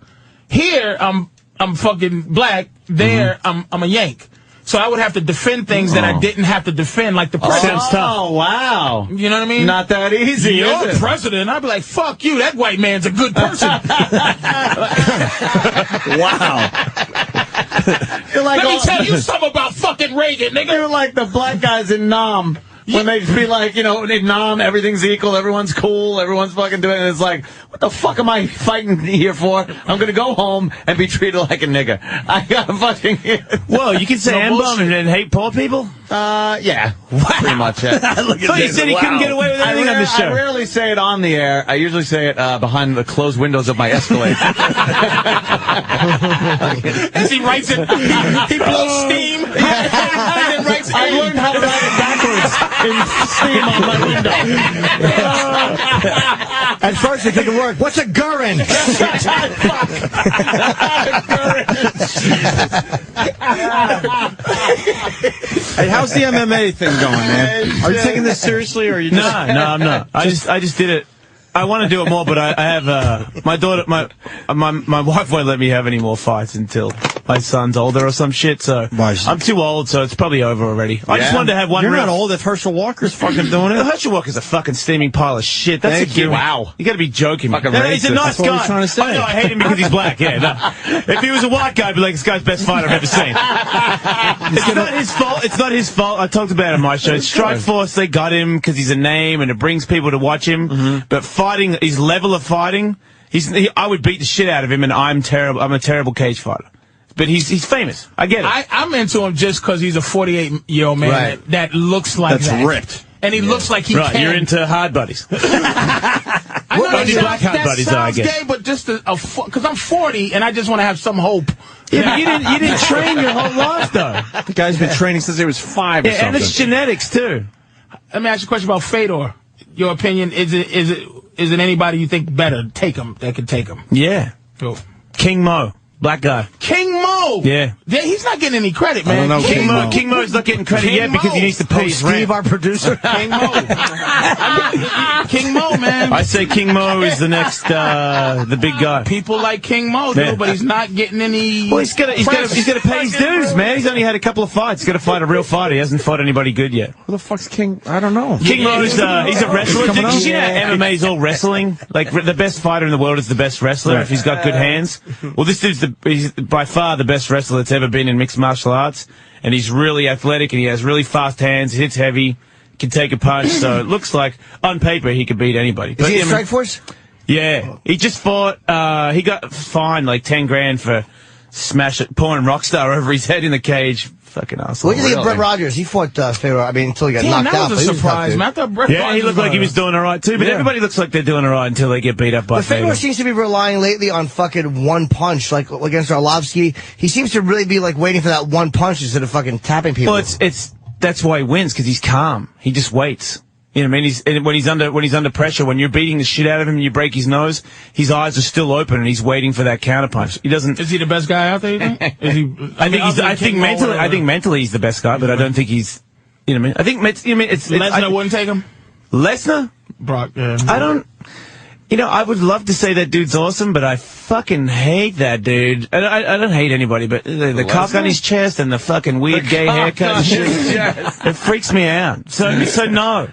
Here, I'm fucking black. There, I'm a Yank. So I would have to defend things that I didn't have to defend, like the president. Sounds tough. Oh, wow. You know what I mean? Not that easy, You're the president. I'd be like, fuck you. That white man's a good person. Wow. You're like, Let me tell you something about fucking Reagan, nigga. You're like the black guys in Nam. When they be like, in Nam, everything's equal, everyone's cool, everyone's fucking doing it. And it's like, what the fuck am I fighting here for? I'm going to go home and be treated like a nigga. I got to fucking... Whoa, you can say N-bomb and hate poor people? Yeah. Wow. Pretty much it. Look at you said he couldn't get away with anything on the show. I rarely say it on the air. I usually say it behind the closed windows of my Escalade. As he writes it, he blows steam. And then writes I learned how to write it backwards in steam on my window. At first, it didn't work. What's a gurrin? Hey, how's the MMA thing going, man? Are you taking this seriously, or are you just... No, I'm not. I just did it. I want to do it more, but I have my daughter, my wife won't let me have any more fights until my son's older or some shit. So I'm too old, so it's probably over already. I just wanted to have one. You're not old if Herschel Walker's fucking doing it. Herschel Walker's a fucking steaming pile of shit. That's Thank a given. you. Wow, you got to be joking. Fucking He's a nice That's what guy. we're trying to say. I know I hate him because he's black. Yeah, no. If he was a white guy, I'd be like, this guy's best fighter I've ever seen. It's not his fault. It's not his fault. I talked about it on my show. Strike Force, they got him because he's a name and it brings people to watch him. But fighting, his level of fighting, I would beat the shit out of him, and I'm terrible. I'm a terrible cage fighter. But he's famous. I get it. I'm into him just because he's a 48-year-old man that looks like That's ripped. And he looks like he can. You're into hard buddies. I know Only black hard buddies, I guess. gay, but just because I'm 40 and I just want to have some hope. Yeah, but you didn't train your whole life, though. The guy's been training since he was 5 or something. And it's genetics, too. Let me ask you a question about Fedor. Your opinion, is it anybody you think better that could take him? Yeah. Go. King Mo. Black guy. King Mo! Yeah. He's not getting any credit, man. I don't know King Mo's not getting credit yet because he needs to pay his Steve, rent. our producer. King Mo. King Mo, man. I say King Mo is the next, the big guy. People like King Mo, dude, but he's not getting any. Well, he's got to pay his dues, man. He's only had a couple of fights. He's got to fight a real fighter. He hasn't fought anybody good yet. Who the fuck's King? I don't know. King Mo's, he's a wrestler. coming You up? know MMA's all wrestling? Like, the best fighter in the world is the best wrestler if he's got good hands. Well, this dude's he's by far the best wrestler that's ever been in mixed martial arts. And he's really athletic and he has really fast hands, hits heavy, can take a punch. So it looks like, on paper, he could beat anybody. Is he in Strike Force? Yeah. He just fought, he got fined like 10 grand for pouring Rockstar over his head in the cage. Fucking asshole. What do you think of Brett Rogers? He fought Fedor, until he got knocked out. That was a surprise, man. I thought Brett Rogers he looked like he was doing all right, too. But everybody looks like they're doing all right until they get beat up by Fedor seems to be relying lately on fucking one punch, like against Arlovsky. He seems to really be like waiting for that one punch instead of fucking tapping people. Well, that's why he wins, because he's calm. He just waits. You know what I mean? When he's under pressure, when you're beating the shit out of him and you break his nose, his eyes are still open and he's waiting for that counterpunch. He doesn't. Is he the best guy out there? You think? I think mentally he's the best guy, but I don't think he's. You know what I mean? I think Lesnar wouldn't take him. Lesnar? Brock. Yeah. I don't. You know, I would love to say that dude's awesome, but I fucking hate that dude. I don't hate anybody, but the cock on his chest and the fucking weird gay haircut and shit, it freaks me out. So no.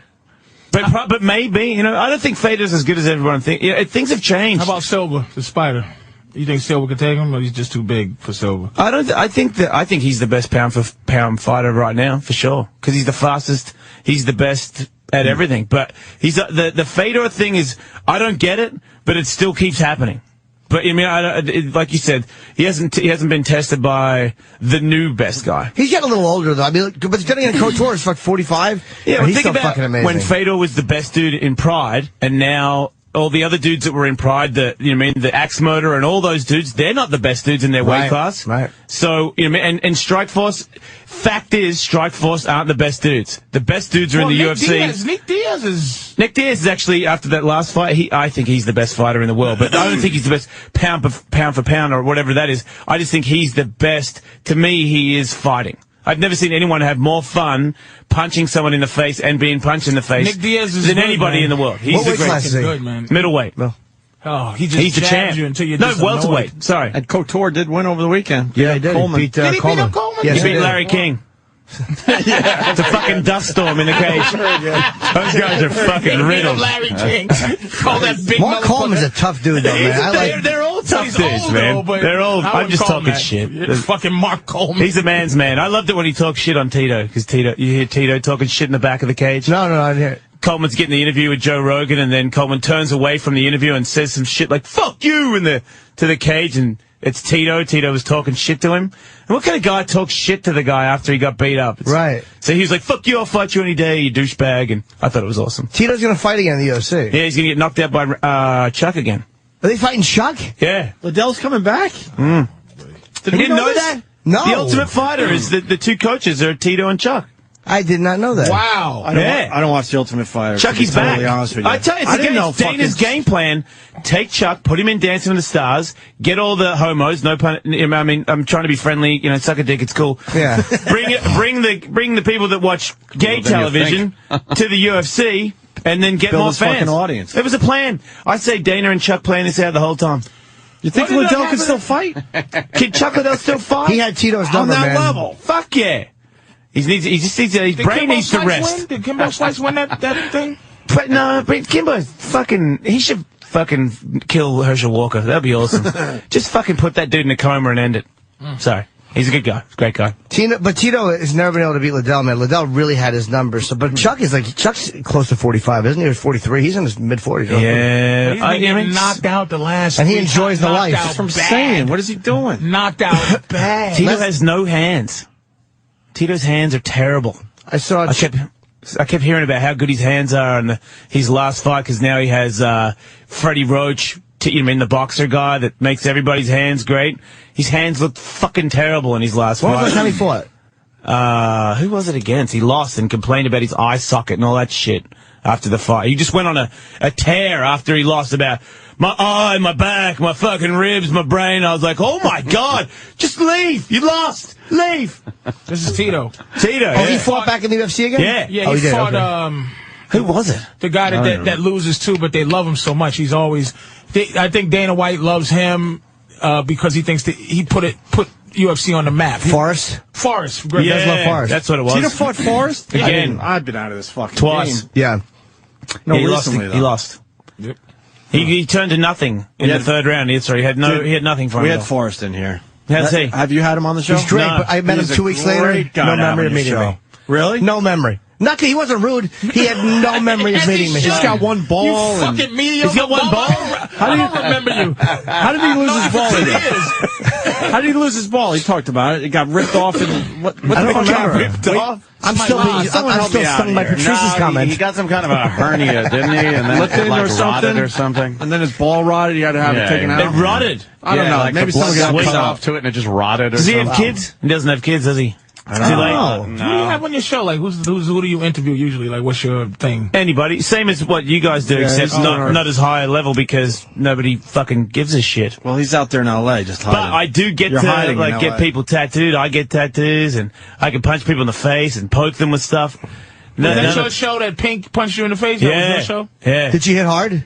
But maybe, you know, I don't think Fedor's as good as everyone thinks. Yeah, things have changed. How about Silva, the Spider? You think Silva could take him, or he's just too big for Silva? I think he's the best pound for pound fighter right now, for sure. Because he's the fastest. He's the best at everything. But he's the Fedor thing is, I don't get it, but it still keeps happening. But I mean, like you said, he hasn't been tested by the new best guy. He's getting a little older though. I mean, but he's getting in Couture is like 45. Yeah, well, he's think still about fucking amazing. when Fedor was the best dude in Pride, and now all the other dudes that were in Pride, the Axe Murderer and all those dudes, they're not the best dudes in their weight class. Right. So, you know, and Strike Force, fact is, Strike Force aren't the best duds. The best dudes are in the UFC. Nick Diaz is actually, after that last fight, I think he's the best fighter in the world, but I don't think he's the best pound for pound or whatever that is. I just think he's the best. To me, he is fighting. I've never seen anyone have more fun punching someone in the face and being punched in the face Nick Diaz is than good, anybody man. in the world. He's What the weight class greatest. is he? good, man. Middleweight. Well, Oh, he's the champ. You until you're no, just welterweight. annoyed. Sorry. And Couture did win over the weekend. yeah, he did. Coleman. He beat Did he beat Coleman. up Coleman? Yes, He he beat did. Larry King. It's a fucking dust storm in the cage. Those guys are fucking riddled. Larry King. Call that big Mark Coleman's a tough dude though, man. They're all tough He's dudes, old, man. though, but They're all. I I'm wouldn't just call him talking that. shit. It's fucking Mark Coleman. He's a man's man. I loved it when he talked shit on Tito, because you hear Tito talking shit in the back of the cage. No, I didn't hear it. Coleman's getting the interview with Joe Rogan, and then Coleman turns away from the interview and says some shit like "fuck you" to the cage, and it's Tito. Tito was talking shit to him. And what kind of guy talks shit to the guy after he got beat up? Right. So he was like, "Fuck you, I'll fight you any day, you douchebag." And I thought it was awesome. Tito's gonna fight again in the UFC. Yeah, he's gonna get knocked out by Chuck again. Are they fighting Chuck? Yeah. Liddell's coming back? You didn't know that? No. The Ultimate Fighter is the two coaches are Tito and Chuck. I did not know that. Wow. I don't watch The Ultimate Fighter. Chucky's to be totally back. honest with you. I tell you, it's Dana's game plan. Take Chuck, put him in Dancing with the Stars, get all the homos. No pun. I mean, I'm trying to be friendly. You know, suck a dick. It's cool. Yeah. Bring the people that watch gay television to the UFC. and then get Build more his fans. fucking audience. It was a plan. I say Dana and Chuck planned this out the whole time. You think Liddell can still fight? Can Chuck Liddell still fight? He had Tito's number, on that man. level. Fuck yeah. He just needs his brain needs to rest. Did Kimbo Slice win that thing? But no, but Kimbo's fucking. He should fucking kill Herschel Walker. That'd be awesome. Just fucking put that dude in a coma and end it. Sorry. He's a good guy. He's a great guy. Tito has never been able to beat Liddell, man. Liddell really had his numbers. So, but Chuck's close to 45, isn't he? He was 43. He's in his mid-40s. Yeah. He's been getting knocked out the last. And he enjoys the life. That's what I'm saying. What is he doing? Knocked out bad. Tito has no hands. Tito's hands are terrible. I kept hearing about how good his hands are in his last fight, because now he has Freddie Roach, the boxer guy that makes everybody's hands great. His hands looked fucking terrible in his last fight. What was the time he fought? Who was it against? He lost and complained about his eye socket and all that shit after the fight. He just went on a tear after he lost about my eye, my back, my fucking ribs, my brain. I was like, oh my God, just leave. You lost. Leave. This is Tito. Tito. Oh, he fought back in the UFC again? Yeah. Yeah, he fought, okay. Who was it? The guy that loses too, but they love him so much. He's always, I think Dana White loves him, because he thinks that he put UFC on the map. Forrest? Forrest. Great. Yeah, love Forrest. That's what it was. Tito fought Forrest? Yeah. Again, I've been out of this fucking twice. game. Yeah. No, he recently, lost. He lost. Yep. He turned to nothing in the third round. He had nothing for him. We had Forrest in here. How's he? Have you had him on the show? He's great, No. but I met him 2 weeks later. No memory of meeting me. Really? No memory. Not that he wasn't rude. He had no memory of meeting me. He's got one ball. You fucking mediocre. He's got one ball? I don't remember you. How did he lose his ball again? How did he lose his ball? He talked about it. It got ripped off. And what I don't the fuck got remember. ripped off? I'm still stung by Patrice's comment. He got some kind of a hernia, didn't he? And then it rotted or something. And then his ball rotted. He had to have it taken out. It rotted. I don't know. Like maybe the blood someone got cut off to it and it just rotted or something. something. Does he have kids? He doesn't have kids, does he? I don't know. Who do you have on your show? Like, who do you interview usually? Like, what's your thing? Anybody. Same as what you guys do, except not as high a level, because nobody fucking gives a shit. Well, he's out there in L.A. just hiding. But I do get to get people tattooed. I get tattoos, and I can punch people in the face and poke them with stuff. That's your show that Pink punched you in the face? Yeah. That was your show? Yeah. Did she hit hard?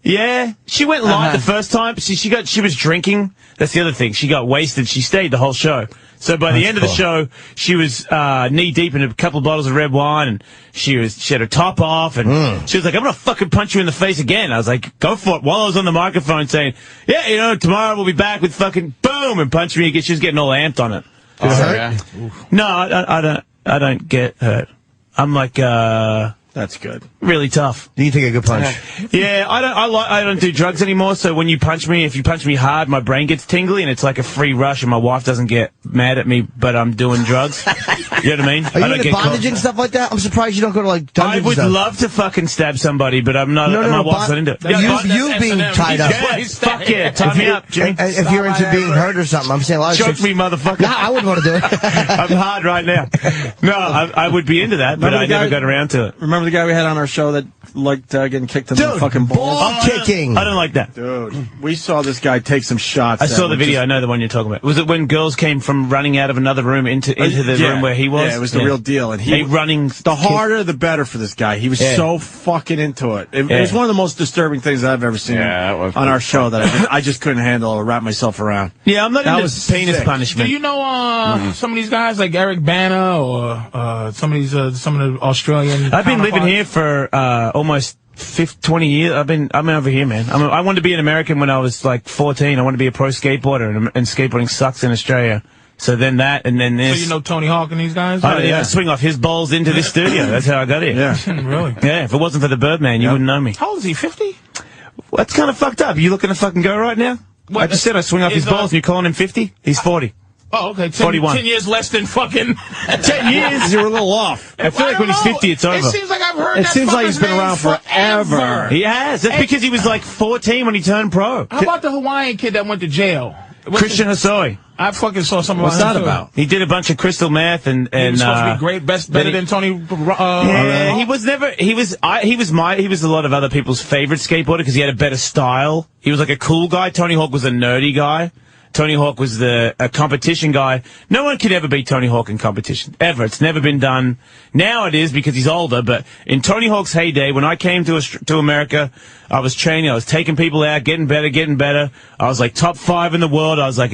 Yeah, she went light the first time. She was drinking. That's the other thing. She got wasted. She stayed the whole show. So by the end of the show, she was knee deep in a couple of bottles of red wine, and she had her top off, and she was like, "I'm gonna fucking punch you in the face again." I was like, "Go for it!" While I was on the microphone saying, "Yeah, tomorrow we'll be back with fucking boom," and punch me again. She was getting all amped on it. Did it hurt? Yeah. No, I don't get hurt. I'm like, that's good. Really tough. Do you take a good punch? Yeah, I don't do drugs anymore, so when you punch me, if you punch me hard, my brain gets tingly, and it's like a free rush, and my wife doesn't get mad at me, but I'm doing drugs. You know what I mean? Are you into bondage and stuff like that? I'm surprised you don't go to, like, dungeons. I would love to fucking stab somebody, but I'm not. My wife's not into it. You being tied up. Yeah, fuck yeah, tie me up, Jimmy. If you're into being hurt or something, I'm saying a lot of Choke chicks. me, motherfucker. Nah, I wouldn't want to do it. I'm hard right now. No, I would be into that, but I never got around to it. Remember the guy we had on our show that liked getting kicked in the fucking balls? Ball kicking. I don't like that. Dude, we saw this guy take some shots. I saw the video. I know the one you're talking about. Was it when girls came from running out of another room into the room where he was? Yeah, it was the real deal. And the harder, the better for this guy. He was so fucking into it. It was one of the most disturbing things I've ever seen on our show that I just couldn't handle or wrap myself around. Yeah, I'm not into penis punishment. Do you know some of these guys like Eric Bana or some of the Australian? I've been living here for almost 20 years. I'm over here, man. I wanted to be an American when I was like 14. I wanted to be a pro skateboarder, and skateboarding sucks in Australia. So then that, and then this. So you know Tony Hawk and these guys? I swing off his balls into this studio. That's how I got here. Yeah. Really? Yeah, if it wasn't for the Birdman, you wouldn't know me. How old is he, 50? Well, that's kind of fucked up. You looking to fucking go right now? What? I just said I swing off his balls, and you're calling him 50? He's 40. Oh, okay. 41. 10 years less than fucking... 10 years? You're a little off. I feel like when he's 50, it's over. It seems like I've heard It that seems like he's been fucker's around name forever. He has. That's because he was like 14 when he turned pro. How about the Hawaiian kid that went to jail? Christian Hasoi. I fucking saw something What's about that him, about? He did a bunch of crystal meth and He was supposed to be great, better than Tony. Yeah, he was never. He was a lot of other people's favorite skateboarder because he had a better style. He was like a cool guy. Tony Hawk was a nerdy guy. Tony Hawk was a competition guy. No one could ever beat Tony Hawk in competition, ever. It's never been done. Now it is because he's older, but in Tony Hawk's heyday, when I came to America, I was training, I was taking people out, getting better. I was like top 5 in the world. I was like,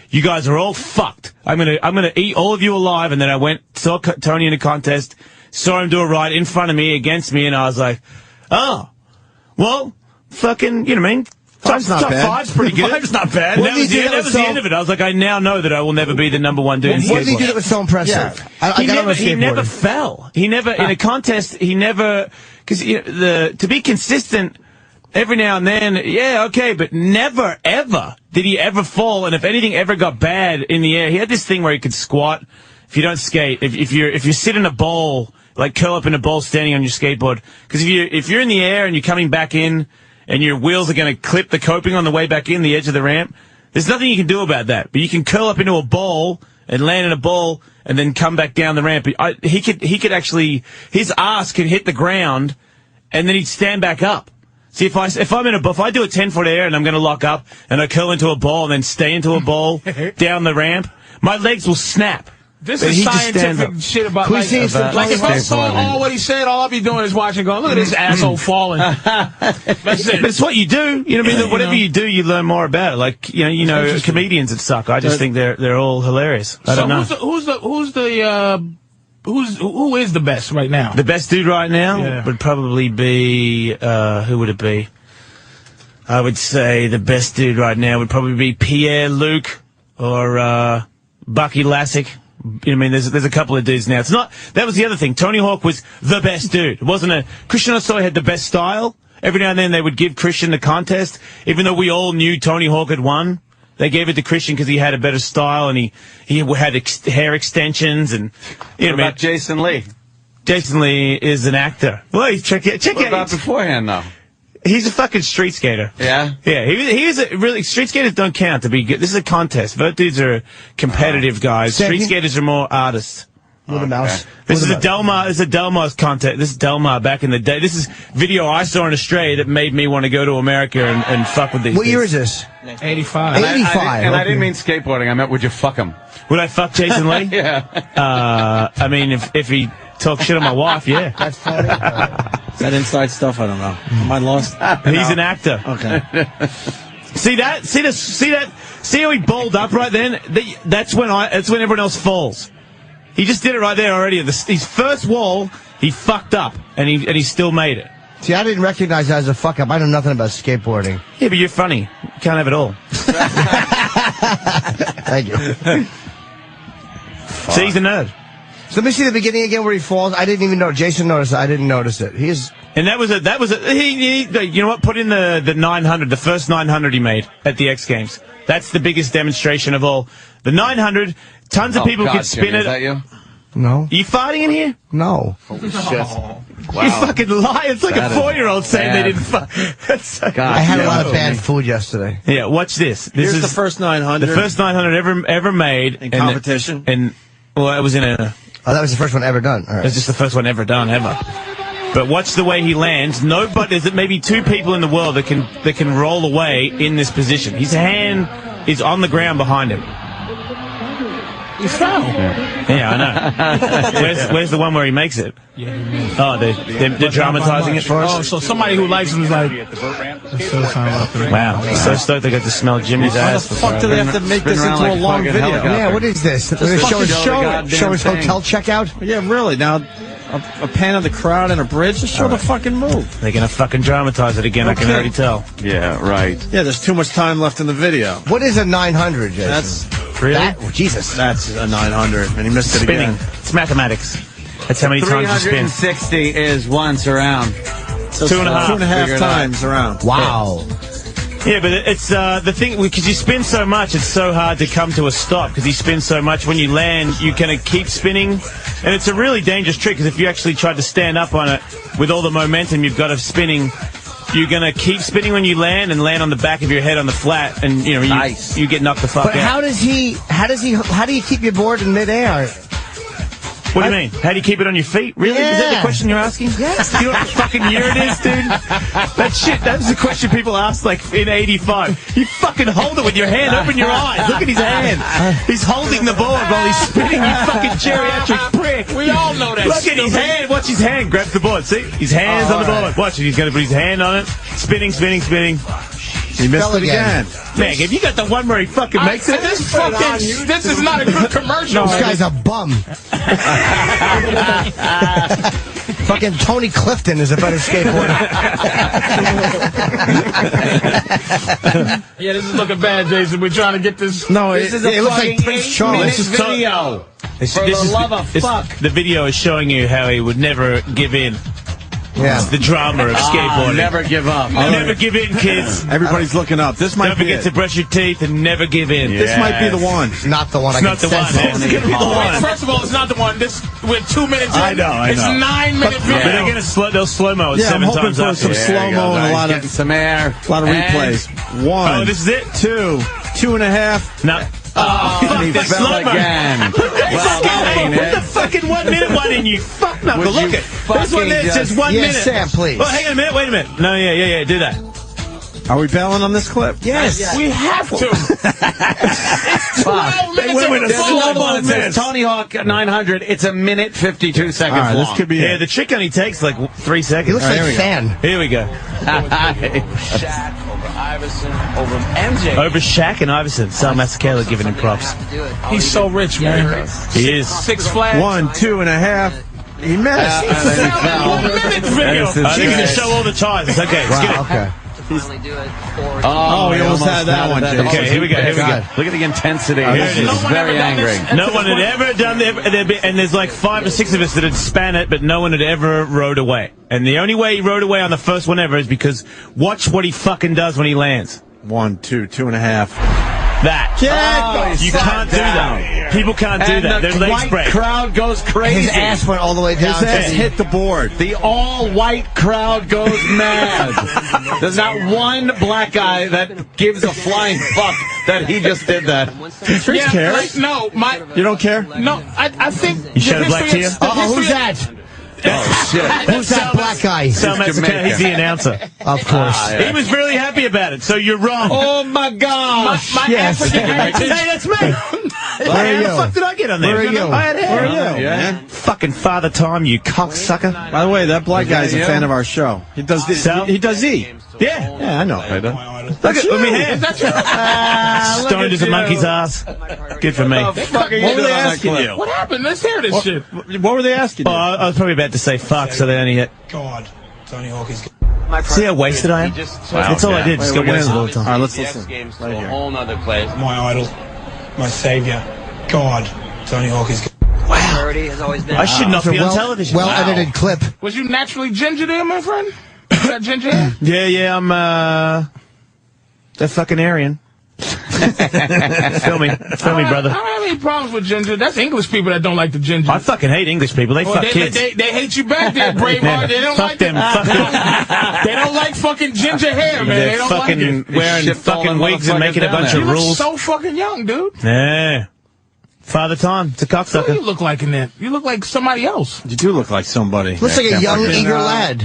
you guys are all fucked. I'm gonna eat all of you alive. And then I saw Tony in a contest, saw him do a ride in front of me, against me, and I was like, oh, well, fucking, you know what I mean? Five's not bad. Five's pretty good. Five's not bad. That was the end of it. I was like, I now know that I will never be the number one dude in skateboarding. What did he do that was so impressive? Yeah. He never fell. He never, in a contest, because to be consistent every now and then, yeah, okay, but never, ever did he ever fall. And if anything ever got bad in the air, he had this thing where he could squat. If you don't skate, if you sit in a bowl, like curl up in a bowl standing on your skateboard, because if you're in the air and you're coming back in, and your wheels are going to clip the coping on the way back in the edge of the ramp, there's nothing you can do about that. But you can curl up into a bowl and land in a bowl and then come back down the ramp. He could actually, his ass could hit the ground and then he'd stand back up. See, if I do a 10-foot air and I'm going to lock up and I curl into a bowl and then stay into a bowl down the ramp, my legs will snap. This is scientific shit about like if I saw all what he said, all I'd be doing is watching going, look at this asshole falling. That's it. But it's what you do. You know what I mean? Whatever you do, you learn more about it. Like, you know, comedians that suck. I just think they're all hilarious. I don't know. Who is the best right now? The best dude right now would probably be, who would it be? I would say the best dude right now would probably be Pierre-Luc or, Bucky Lassick. You know what I mean? There's a couple of dudes now. That was the other thing. Tony Hawk was the best dude. It wasn't Christian Osoy had the best style. Every now and then they would give Christian the contest. Even though we all knew Tony Hawk had won, they gave it to Christian because he had a better style and he had hair extensions and, you know what I mean? Jason Lee? Jason Lee is an actor. Well, check it. What about beforehand though? He's a fucking street skater. Yeah? Yeah, he was really, street skaters don't count to be good. This is a contest. Both dudes are competitive guys. Street skaters are more artists. With a mouse. This is a Delmar's contest. This is Delmar back in the day. This is video I saw in Australia that made me want to go to America and fuck with these What dudes. year is this? 85. 85. And I didn't mean skateboarding. I meant, would you fuck him? Would I fuck Jason Lee? Yeah. I mean, if he talked shit on my wife, yeah. That's funny. Is that inside stuff? I don't know. Am I lost? He's an actor. Okay. See that? See how he bowled up right then? That's when everyone else falls. He just did it right there already. His first wall, he fucked up, and he still made it. See, I didn't recognize that as a fuck up. I know nothing about skateboarding. Yeah, but you're funny. You can't have it all. Thank you. See, he's a nerd. So let me see the beginning again where he falls. I didn't even know. Jason noticed it. I didn't notice it. And that was you know what? Put in the 900, the first 900 he made at the X Games. That's the biggest demonstration of all. The 900, tons of people could spin Jimmy, it. Is that you? No. Are you farting in here? No. Holy shit. Wow. You fucking lie. It's like That a 4-year-old saying bad. they didn't fart. I had a lot of bad food yesterday. Yeah, watch this. This is the first 900. The first 900 ever made. In competition? Well, it was in a... Oh, that was the first one ever done. All right. It's just the first one ever done, ever. But watch the way he lands. There's maybe 2 people in the world that can roll away in this position. His hand is on the ground behind him. You fell. Yeah, I know. Where's the one where he makes it? Oh, they're dramatizing it for us? Oh, so somebody who likes him is like... Wow, so stoked they got to smell Jimmy's ass. How the fuck do they have to make this into a long video? Yeah, what is this? Show his hotel checkout? Yeah, really. Now, a pan of the crowd and a bridge? Just show the fucking move. They're going to fucking dramatize it again, okay. I can already tell. Yeah, right. Yeah, there's too much time left in the video. What is a 900, Jason? That's... Really? Jesus. That's a 900, and he missed it Spinning. again. It's mathematics. That's how many times you spin. 360 is once around. So 2.5. 2.5 times around. Wow. Yeah, but it's the thing, because you spin so much, it's so hard to come to a stop, because you spin so much. When you land, you kind of keep spinning, and it's a really dangerous trick, because if you actually tried to stand up on it with all the momentum you've got of spinning, you're going to keep spinning when you land and land on the back of your head on the flat, and you know you get knocked the fuck out. But how do you keep your board in midair? What do you mean? How do you keep it on your feet? Really? Yeah. Is that the question you're asking? Yes. You know what fucking year it is, dude? That's the question people ask, like, in 85. You fucking hold it with your hand. Open your eyes. Look at his hand. He's holding the board while he's spinning, you fucking geriatric prick. We all know that. Look at his hand. Watch his hand. Grabs the board. See? His hand's on the board. Watch it. He's going to put his hand on it. Spinning, spinning, spinning. He missed it again. Man, if you got the one where he fucking makes it, this is not a good commercial. This guy's a bum. Fucking Tony Clifton is a better skateboarder. Yeah, this is looking bad, Jason. We're trying to get this. No, This is a it looks like fucking Prince 8 Charles. minute This is video. For the love of fuck. The video is showing you how he would never give in. Yeah. It's the drama of skateboarding. Never give up. Never give in, kids. Everybody's looking up. This might Don't be forget it. to brush your teeth and never give in. This might be the one. It's not the one. It's I not can the one. sense It's it. gonna be the one. First of all, it's not the one. We're 2 minutes in. I know. It's 9-minute video. But they're gonna they'll slow mo it Yeah, I'm 7 hoping times for up. some slow-mo and a lot Getting of some air. replays. One. Oh, this is it? 2, 2.5. No. Oh, fuck He the fell slow-mo. again. Put the fucking 1 minute one in, you fuck knuckle. Would Look you at this one there. It says 1 Yes, minute. Sam, please. Well, hang on a minute. Wait a minute. No, yeah. Do that. Are we bailing on this clip? Yes. We have to. It's 12 minutes. went with a There's slow-mo another one that says miss. Tony Hawk 900. It's a minute 52 seconds All right, long. this could be Yeah, it. the trick only takes like 3 seconds. He looks like here we go. Fan. Here we go. Shaq over Iverson over MJ. Over Shaq and Iverson. Sal Masakela giving him props. He's so rich, man. He is. 6 Flags. 1, 2.5. He missed. It's a 7-minute video. This is I think he's great. gonna show all the ties. It's okay. It's Wow, good. okay. Finally do it. Oh, he almost had that one, Jason. Okay, here we go. Here we go. Look at the intensity. Here This it is is. very angry. No one had ever done it, and there's like 5 or 6 of us that had span it, but no one had ever rode away. And the only way he rode away on the first one ever is because watch what he fucking does when he lands. 1, 2, 2.5. That. You can't do that. People can't do that. Their And the legs white break. crowd goes crazy. His ass went all the way down. His ass hit the board. The all-white crowd goes mad. There's not one black guy that gives a flying fuck that he just did that. Trish cares. No, You don't care? No, I think. You shed a black tear? Who's that? Oh, shit. Who's that black guy? Sal Masakela, he's the announcer. Of course. He was really happy about it, so you're wrong. Oh, my gosh. My Yes. African Hey, heritage. that's me. Where are How the you? fuck did I get on there? Where are you? I had hair. Where are you, Yeah. man? Fucking Father Time, you cocksucker. By the way, that black guy is a fan of our show. He does this. Sal? He does E. Yeah. Yeah, I know. Look at me hand. That's right. Stoned as a monkey's ass. Good for me. What were they asking you? What happened? Let's hear this shit. What were they asking Oh, you? I was probably about to say fuck, so they only hit. God, Tony Hawk is. See how wasted I am? That's all I did, just Wait, got we're wasted gonna- all the time. All right, let's The X listen. Games Right to a here. whole nother place. My idol, my savior, God, Tony Hawk is. Priority has always been. I should not be on television. Well edited clip. Was you naturally ginger there, my friend? You got ginger hair? Yeah, I'm, the fucking Aryan. Feel me, brother. I don't have any problems with ginger. That's English people that don't like the ginger. I fucking hate English people. They Well, fuck they, kids. they hate you back there, Braveheart. They don't Fuck like them. Fuck them. They don't like fucking ginger hair, man. They They're don't fucking like it. wearing Shipped all fucking them wigs and motherfuckers making a down bunch there. of You look rules. so fucking young, dude. Yeah. Father Time. It's a What do you cocksucker. look like in that? You look like somebody else. You do look like somebody. Looks like a young, fucking, eager lad.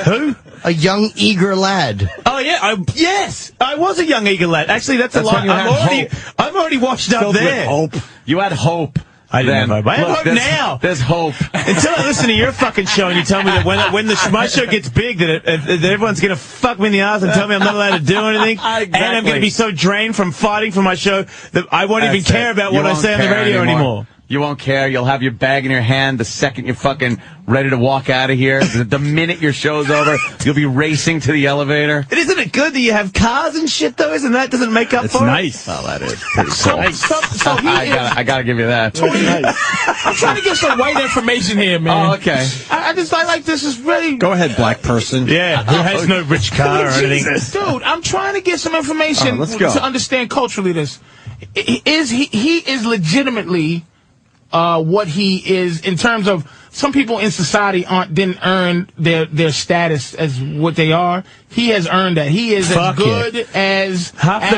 Who? A young, eager lad. Oh yeah, yes, I was a young eagle lad. Actually, that's a That's lie. when you had I'm already washed up Filled with there. hope. You had hope. I didn't then. have hope. I have Look, hope there's- now. There's hope. Until I listen to your fucking show and you tell me that when my show gets big that everyone's gonna fuck me in the ass and tell me I'm not allowed to do anything, and I'm gonna be so drained from fighting for my show that I won't even That's care it. about You what I won't say on the care radio anymore. You won't care. You'll have your bag in your hand the second you're fucking ready to walk out of here. The minute your show's over, you'll be racing to the elevator. Isn't it good that you have cars and shit though? Isn't that doesn't make up It's for nice. Oh, that is pretty So cool. he is. I gotta give you that. I'm trying to get some white information here, man. Oh, okay. I just like this is really. Go ahead, black person. it? Yeah, who has no rich car or anything? Dude, I'm trying to get some information Let's go. to understand culturally this. He is legitimately what he is in terms of some people in society didn't earn their status as what they are. He has earned that. He is as good as half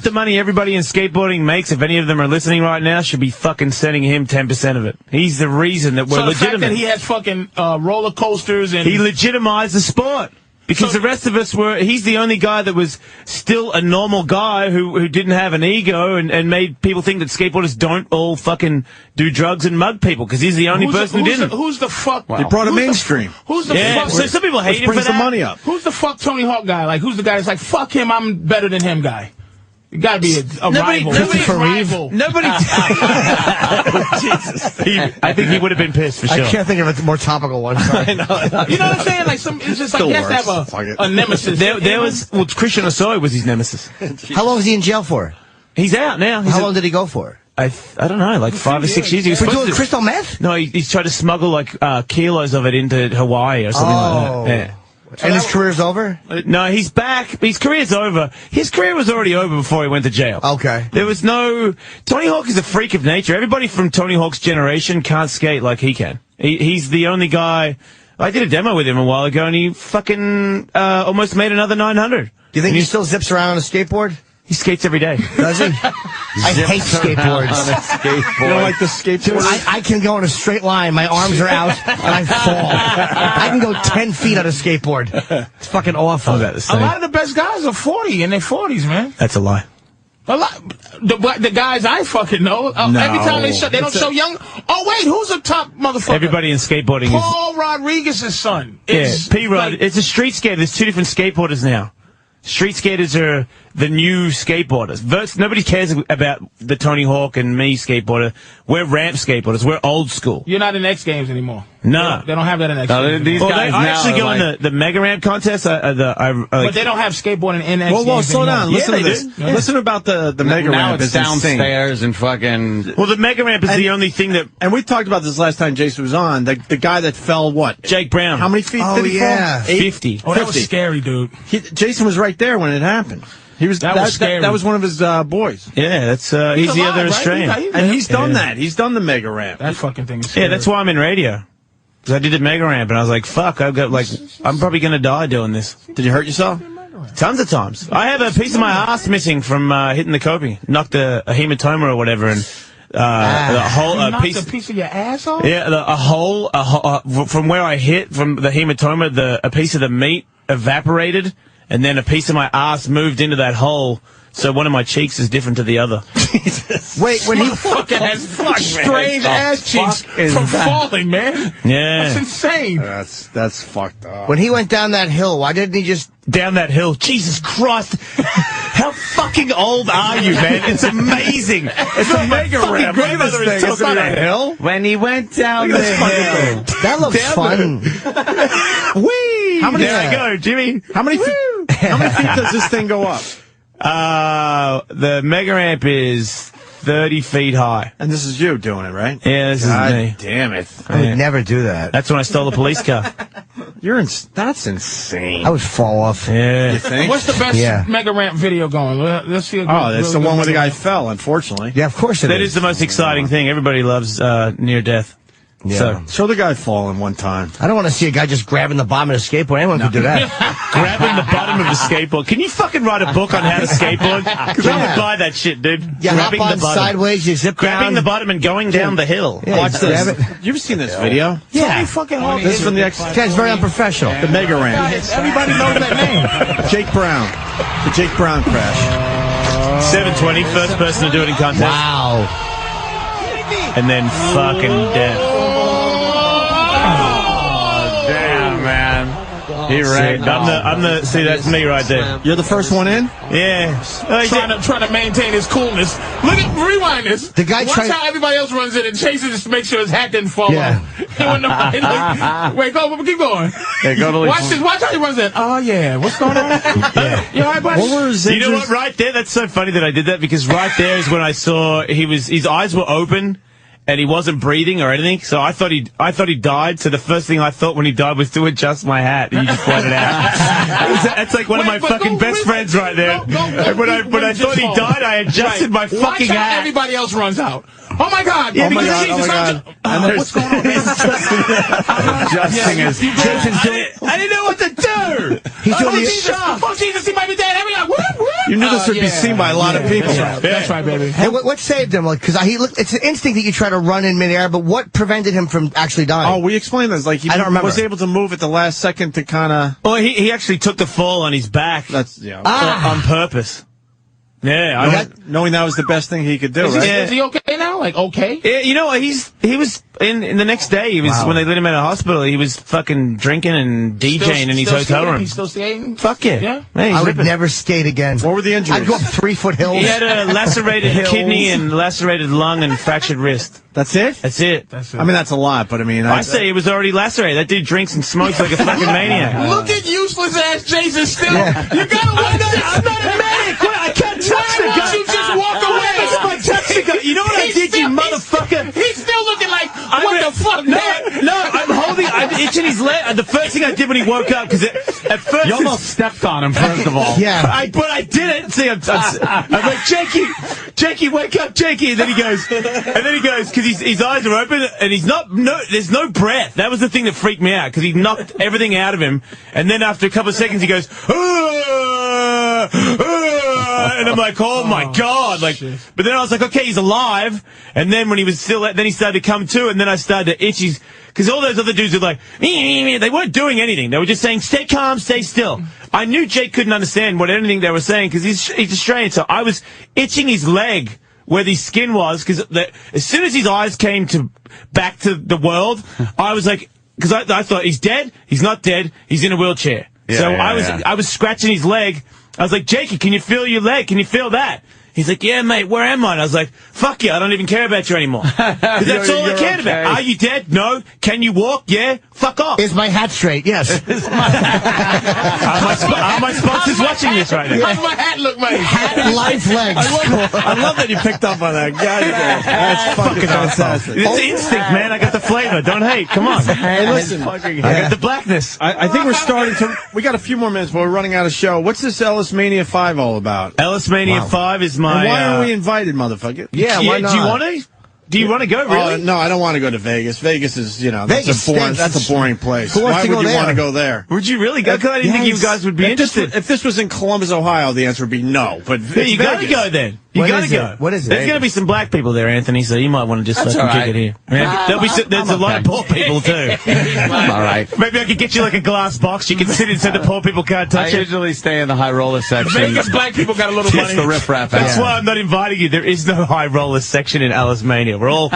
the money everybody in skateboarding makes, if any of them are listening right now, should be fucking sending him 10% of it. He's the reason that we're legitimate. So the fact that he has fucking roller coasters and... He legitimized the sport. Because the rest of us he's the only guy that was still a normal guy who didn't have an ego and made people think that skateboarders don't all fucking do drugs and mug people, because he's the only person who didn't. Who's the fuck? They brought him mainstream. Who's the fuck? So some people hate him for that. The money up. Who's the fuck Tony Hawk guy? Like, who's the guy that's like, fuck him, I'm better than him guy? You gotta be a rival. Nobody. Jesus. I think he would have been pissed for sure. I can't think of a more topical one. You know what I'm saying? Like, it's just like, he has to have a nemesis. There was, Christian Osoy was his nemesis. How long is he in jail for? He's out now. How long did he go for? I don't know, like 5 or 6 years. He was for doing crystal meth? No, he's tried to smuggle like kilos of it into Hawaii or something like that. Yeah. And his career's over? No, he's back. His career's over. His career was already over before he went to jail. Okay. There was no... Tony Hawk is a freak of nature. Everybody from Tony Hawk's generation can't skate like he can. He's the only guy... I did a demo with him a while ago, and he fucking almost made another 900. Do you think he still zips around on a skateboard? He skates every day. Does he? I hate skateboards. On a skateboard. You don't like the skateboard? I can go in a straight line. My arms are out, and I fall. I can go 10 feet on a skateboard. It's fucking awful. A lot of the best guys are 40 in their 40s, man. That's a lie. A lot. The guys I fucking know, every time they don't show young. Oh wait, who's the top motherfucker? Everybody in skateboarding Paul Rodriguez's son. P-Rod. It's a street skater. There's two different skateboarders now. Street skaters are the new skateboarders. Nobody cares about the Tony Hawk and me skateboarder. We're ramp skateboarders. We're old school. You're not in X Games anymore. No. They don't have that in X Games. These guys I now actually go in the Mega Ramp contest. But they don't have skateboarding in X Games. Well, slow down. Listen to this. Yeah. Listen about the Mega now Ramp. It's downstairs and fucking... Well, the Mega Ramp is the only thing that... And we talked about this last time Jason was on. The guy that fell, what? Jake Brown. How many feet did he fall? 50. Oh, that was scary, dude. Jason was right there when it happened. That was one of his boys. Yeah, that's he's the other Australian. And he's done that. He's done the Mega Ramp. That fucking thing is scary. Yeah, that's why I'm in radio. Because I did the Mega Ramp, and I was like, fuck, I'm probably going to die doing this. Did you hurt yourself? Tons of times. I have a piece of my ass missing from hitting the coping. Knocked a hematoma or whatever, and the whole knocked a piece of your ass off? Yeah, a hole from where I hit, from the hematoma, a piece of the meat evaporated, and then a piece of my ass moved into that hole, so one of my cheeks is different to the other. Jesus. Wait, when he fucking has strange ass cheeks from falling, man. Yeah. That's insane. That's fucked up. When he went down that hill, why didn't he just... Down that hill? Jesus Christ. How fucking old are you, man? It's amazing. It's a mega ramp. Look at this thing. Isn't it a hill? When he went down the hill. That looks fun. Whee! There I go, Jimmy. How many feet does this thing go up? The mega ramp is 30 feet high. And this is you doing it, right? Yeah, this is me. Damn it. I would never do that. That's when I stole the police car. That's insane. I would fall off. Yeah. You think? What's the best mega ramp video going? Let's see. That's the one where the guy fell, unfortunately. Yeah, of course it is. That is the most exciting thing. Everybody loves near death. Yeah. So, show the guy falling one time. I don't want to see a guy just grabbing the bottom of a skateboard. Anyone could do that. Grabbing the bottom of a skateboard. Can you fucking write a book on how to skateboard? Because I would buy that shit, dude. Yeah, hop on sideways, you zip Grabbing down. the bottom and going down the hill. Yeah, watch this. grab it. You've seen this video? Yeah. This is from the Guy's very unprofessional. The Mega Ramp. Everybody knows that name. Jake Brown. The Jake Brown crash. 720, first person to do it in contest. Wow. And then fucking death. Damn, man. He ranked. See, that's me right there. You're the first one in? Yeah. Trying to maintain his coolness. Rewind this. The guy Watch how everybody else runs in and chases just to make sure his hat didn't fall off. Wait, go, keep going. Yeah, go to Watch this. Watch how he runs in. Oh yeah, what's going on? You all right, buddy? You know what? Right there, that's so funny that I did that, because right there is when I saw his eyes were open. And he wasn't breathing or anything, so I thought he died. So the first thing I thought when he died was to adjust my hat, and you just pointed out. That's like one of my fucking best friends right there. When I thought he died, I adjusted my fucking Watch how hat. everybody else runs out. Oh my God! Yeah, because Jesus, oh my God. And what's going on, man? Adjusting his. I didn't know what to do. He's doing Jesus, he might be dead. Like, whoop, whoop. You knew this would be seen by a lot of people. That's right, baby. Hey, what saved him? Like, because it's an instinct that you try to run in midair, but what prevented him from actually dying? Oh, we explained this. Like, he I don't remember. was able to move at the last second to kind of. Well, he actually took the fall on his back. That's on purpose. Yeah, knowing that was the best thing he could do. Is he okay now? Like, okay? Yeah, you know, he was in the next day. He was when they let him out of hospital. He was fucking drinking and DJing in his hotel room. He's still skating? Fuck yeah. Yeah. Man, I would never skate again. What were the injuries? I'd go up 3-foot hills. He had a lacerated kidney and lacerated lung and fractured wrist. That's it? That's it. I mean, that's a lot, but I mean... I say he was already lacerated. That dude drinks and smokes like a fucking maniac. Look at useless ass Jason still. Yeah. You gotta watch I'm not a medic. I can't touch the guy. you just walk away? I touch the guy. You know what I did, you motherfucker? He's still looking like, what the fuck, man? No, I'm itching his leg. The first thing I did when he woke up, because at first... You almost stepped on him, first of all. Yeah. But I didn't. See, I'm like, Jakey, wake up, Jakey. And then he goes, because his eyes are open, and there's no breath. That was the thing that freaked me out, because he knocked everything out of him. And then after a couple of seconds, he goes, and I'm like, oh my God. Like, but then I was like, okay, he's alive. And then when he was still, then he started to come to, and then I started to itch because all those other dudes were like, they weren't doing anything. They were just saying, stay calm, stay still. I knew Jake couldn't understand anything they were saying, because he's Australian. So I was itching his leg where the skin was, because as soon as his eyes came back to the world, I was like, because I thought, he's dead, he's not dead, he's in a wheelchair. I was scratching his leg. I was like, Jakey, can you feel your leg? Can you feel that? He's like, yeah, mate, where am I? And I was like, fuck you, I don't even care about you anymore. Because that's all I cared about. Are you dead? No. Can you walk? Yeah. Fuck off. Is my hat straight? Yes. Are my sponsors watching this right now? How's my hat look, mate? Hat, life, legs. I love that you picked up on that. God, that's fucking fantastic. It's instinct, man. I got the flavor. Don't hate. Come on. Hey, listen. I got the blackness. I think we're starting to... We got a few more minutes, but we're running out of show. What's this Ellis Mania 5 all about? Ellis Mania 5 is my... And why aren't we invited, motherfucker? Yeah, why not? Do you want to? Do you want to go, really? No, I don't want to go to Vegas. Vegas is, Vegas that's a boring place. Who wants Why to go would you there? want to go there? Would you really go? Because I didn't think you guys would be interested. If this was in Columbus, Ohio, the answer would be no. But you got to go then. You got to go. What is it? There's going to be some black people there, Anthony, so you might want to just fucking kick it here. There's a lot of poor people, too. I'm all right. Maybe I could get you like a glass box. You can sit in so the poor people can't touch I it. usually stay in the high roller section. Vegas black people got a little money. It's the riffraff. That's why I'm not inviting you. There is no high roller section in Ellis Mania. We're all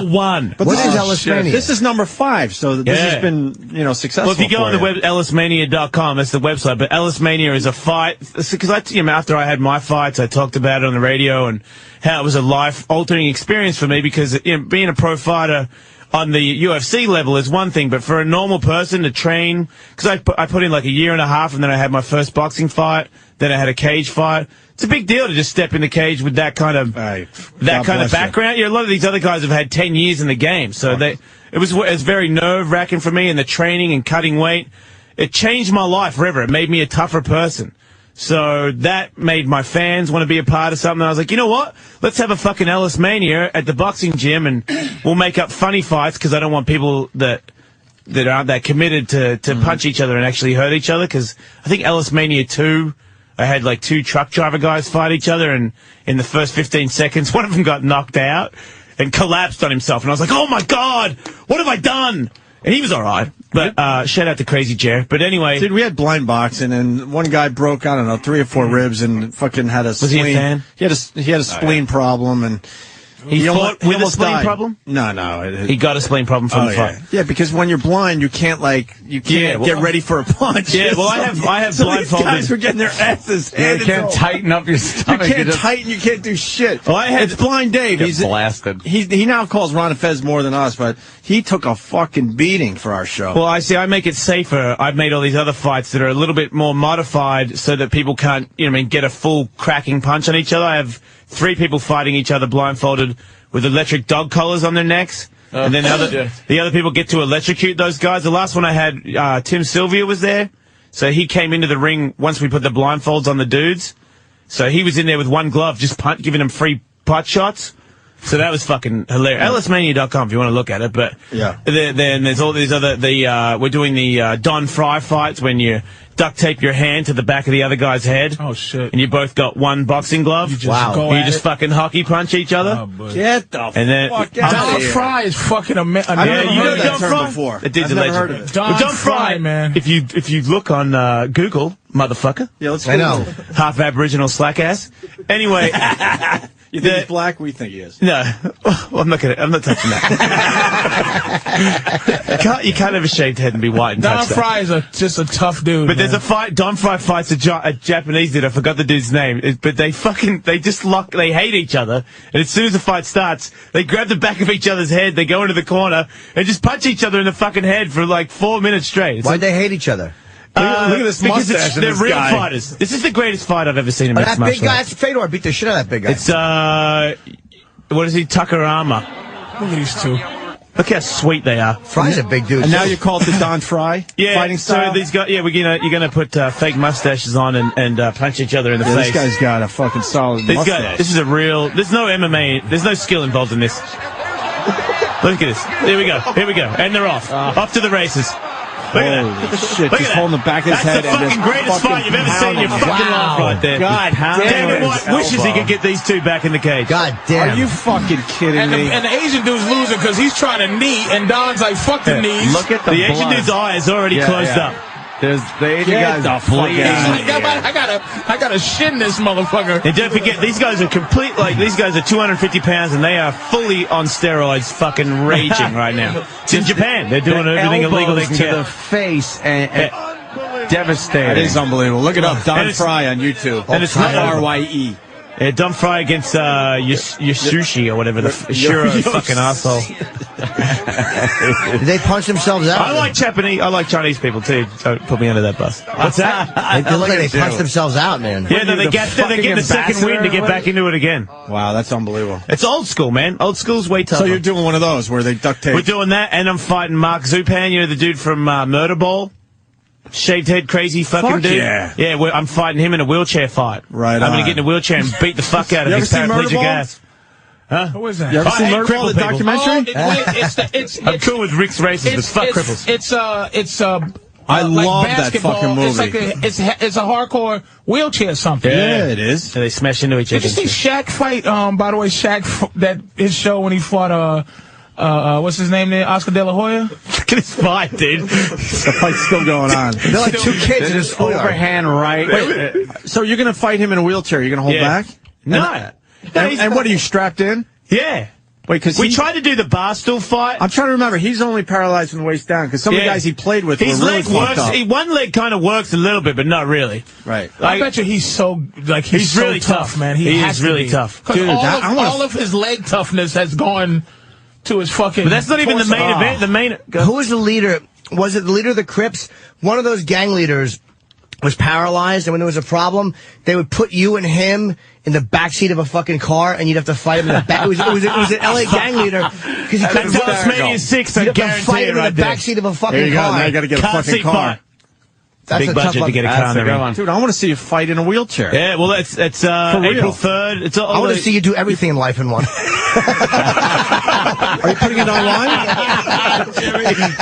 one. But What is Ellis Mania? This is number 5, so this has been, successful. Well, if you go on the web, ellismania.com, that's the website. But Ellis Mania is a fight. Because after I had my fights, I talked about it on the radio and how it was a life-altering experience for me, because being a pro fighter on the UFC level is one thing, but for a normal person to train, because I put in like a year and a half, and then I had my first boxing fight, then I had a cage fight. It's a big deal to just step in the cage with that kind of background. A lot of these other guys have had 10 years in the game, so it was very nerve-wracking for me, and the training and cutting weight, it changed my life forever. It made me a tougher person. So that made my fans want to be a part of something. I was like, you know what? Let's have a fucking Ellis Mania at the boxing gym, and we'll make up funny fights, because I don't want people that aren't that committed to punch each other and actually hurt each other. Because I think Ellis Mania 2, I had like 2 truck driver guys fight each other, and in the first 15 seconds, one of them got knocked out and collapsed on himself. And I was like, oh my God, what have I done? And he was all right. But shout out to Crazy Jer. But anyway. Dude, we had blind boxing, and one guy broke, 3 or 4 ribs and fucking had a spleen. Was he a fan? He had a spleen problem, and he fought with a spleen died. problem? No. He got a spleen problem from the fight. Yeah, because when you're blind, you can't get ready for a punch. Yeah, well, I have so blindfolded. These guys were getting their asses handed. You can't tighten up your stomach. You can't tighten. You can't do shit. Well, it's Blind Dave. He's blasted. He now calls Ron and Fez more than us, but he took a fucking beating for our show. Well, I make it safer. I've made all these other fights that are a little bit more modified so that people can't, get a full cracking punch on each other. I have 3 people fighting each other blindfolded with electric dog collars on their necks. And then the other people get to electrocute those guys. The last one I had, Tim Sylvia was there. So he came into the ring once we put the blindfolds on the dudes. So he was in there with one glove, just giving them free butt shots. So that was fucking hilarious. EllisMania.com if you want to look at it. But then there's all these other. We're doing the Don Fry fights when you duct tape your hand to the back of the other guy's head. Oh shit! And you both got one boxing glove. You just fucking hockey punch each other. Oh, Get the fuck out Don of here. Fry is fucking amazing. I've never you heard know of that Don term Fry? before. That dude's I've a never legend. heard of it. Don Fry, man. If you look on Google, motherfucker. Yeah, let's go. I know. Half Aboriginal slack ass. Anyway. You think he's black? We think he is. No, well, I'm not touching that. you can't have a shaved head and be white and Don touch that. Fry is just a tough dude. But man. there's a fight. Don Fry fights a Japanese dude. I forgot the dude's name. But they hate each other. And as soon as the fight starts, they grab the back of each other's head. They go into the corner and just punch each other in the fucking head for like 4 minutes straight. Why'd they hate each other? Look at this because mustache in they're this real guy. fighters. This is the greatest fight I've ever seen in mixed That martial big guy, arts. that's Fedor. Beat the shit out of that big guy. It's what is he? Takarama. Look at these two. Look how sweet they are. Fry's a big dude. And now you call it the Don Fry fighting style? So these guys, you're gonna put fake mustaches on and punch each other in the face. This guy's got a fucking solid mustache. This is a real. There's no MMA. There's no skill involved in this. Look at this. Here we go. And they're off. Off to the races. Look at that. Shit, Look just at holding the back of his head. That's the fucking greatest fight you've ever seen in your fucking life right there. God damn David it. White wishes he could get these two back in the cage. God damn. Are you fucking kidding And me? the Asian dude's losing because he's trying to knee, and Don's like, fuck the knees. Look at the Asian blood. dude's eye is already closed up. There's the Asian Get guy's the fuck bleeding. out. I gotta shin this motherfucker. And don't forget, these guys are these guys are 250 pounds and they are fully on steroids, fucking raging right now. It's in Japan. They're doing everything illegal they can to get. the face and devastating. That is unbelievable. Look it up. Don Fry on YouTube. And it's not R-Y-E. Don Fry against Yasushi or whatever, the Shiro fucking asshole. Did they punch themselves out? I like Chinese people too. Don't put me under that bus. What's that? They look like they punched themselves out, man. Yeah, no, they get the second wind to get back into it again. Wow, that's unbelievable. It's old school, man. Old school's way tougher. So you're doing one of those where they duct tape. We're doing that, and I'm fighting Mark Zupan, you know, the dude from Murderball. Shaved head, crazy fucking Fuck dude. yeah. Yeah, I'm fighting him in a wheelchair fight. Right I'm going on. to get in a wheelchair and beat the fuck out of You his ever seen paraplegic Murderball? ass. Huh? Who is that? You ever seen hate Murderball, crippled the people. documentary? I'm cool with Rick's races, but fuck cripples. I like love that basketball. fucking movie. It's like it's a hardcore wheelchair something. Yeah, it is. So they smash into each other. Did you see Shaq fight? By the way, Shaq that his show when he fought what's his name there? Oscar De La Hoya. Look at his fight, dude. The fight's still going on. They're like two kids in his overhand right. Wait, so you're going to fight him in a wheelchair? You're going to hold Yeah. back? No. And what are you, strapped in? Yeah. Wait, because We tried to do the barstool fight. I'm trying to remember. He's only paralyzed from the waist down because some of the guys he played with his were really leg fucked works. up. One leg kind of works a little bit, but not really. Right. I bet you he's so he's so really tough, man. He has is to really be. tough. 'Cause Dude, all of his leg toughness has gone to his fucking. But that's not even the torso. main event. The main. Who was the leader? Was it the leader of the Crips? One of those gang leaders was paralyzed, and when there was a problem, they would put you and him in the backseat of a fucking car, and you'd have to fight him in the back. It was an LA gang leader because he couldn't That's walk. Ellis Mania 6, I You'd have to guarantee fight it him in right the there. backseat of a fucking There you go. car. Now you got to get a Car fucking seat car. fight. That's Big a tough budget to one. get a car on the ring. Dude, I want to see you fight in a wheelchair. Yeah, well, it's real. April 3rd. It's all I want to see you do everything in life in one. Are you putting it online?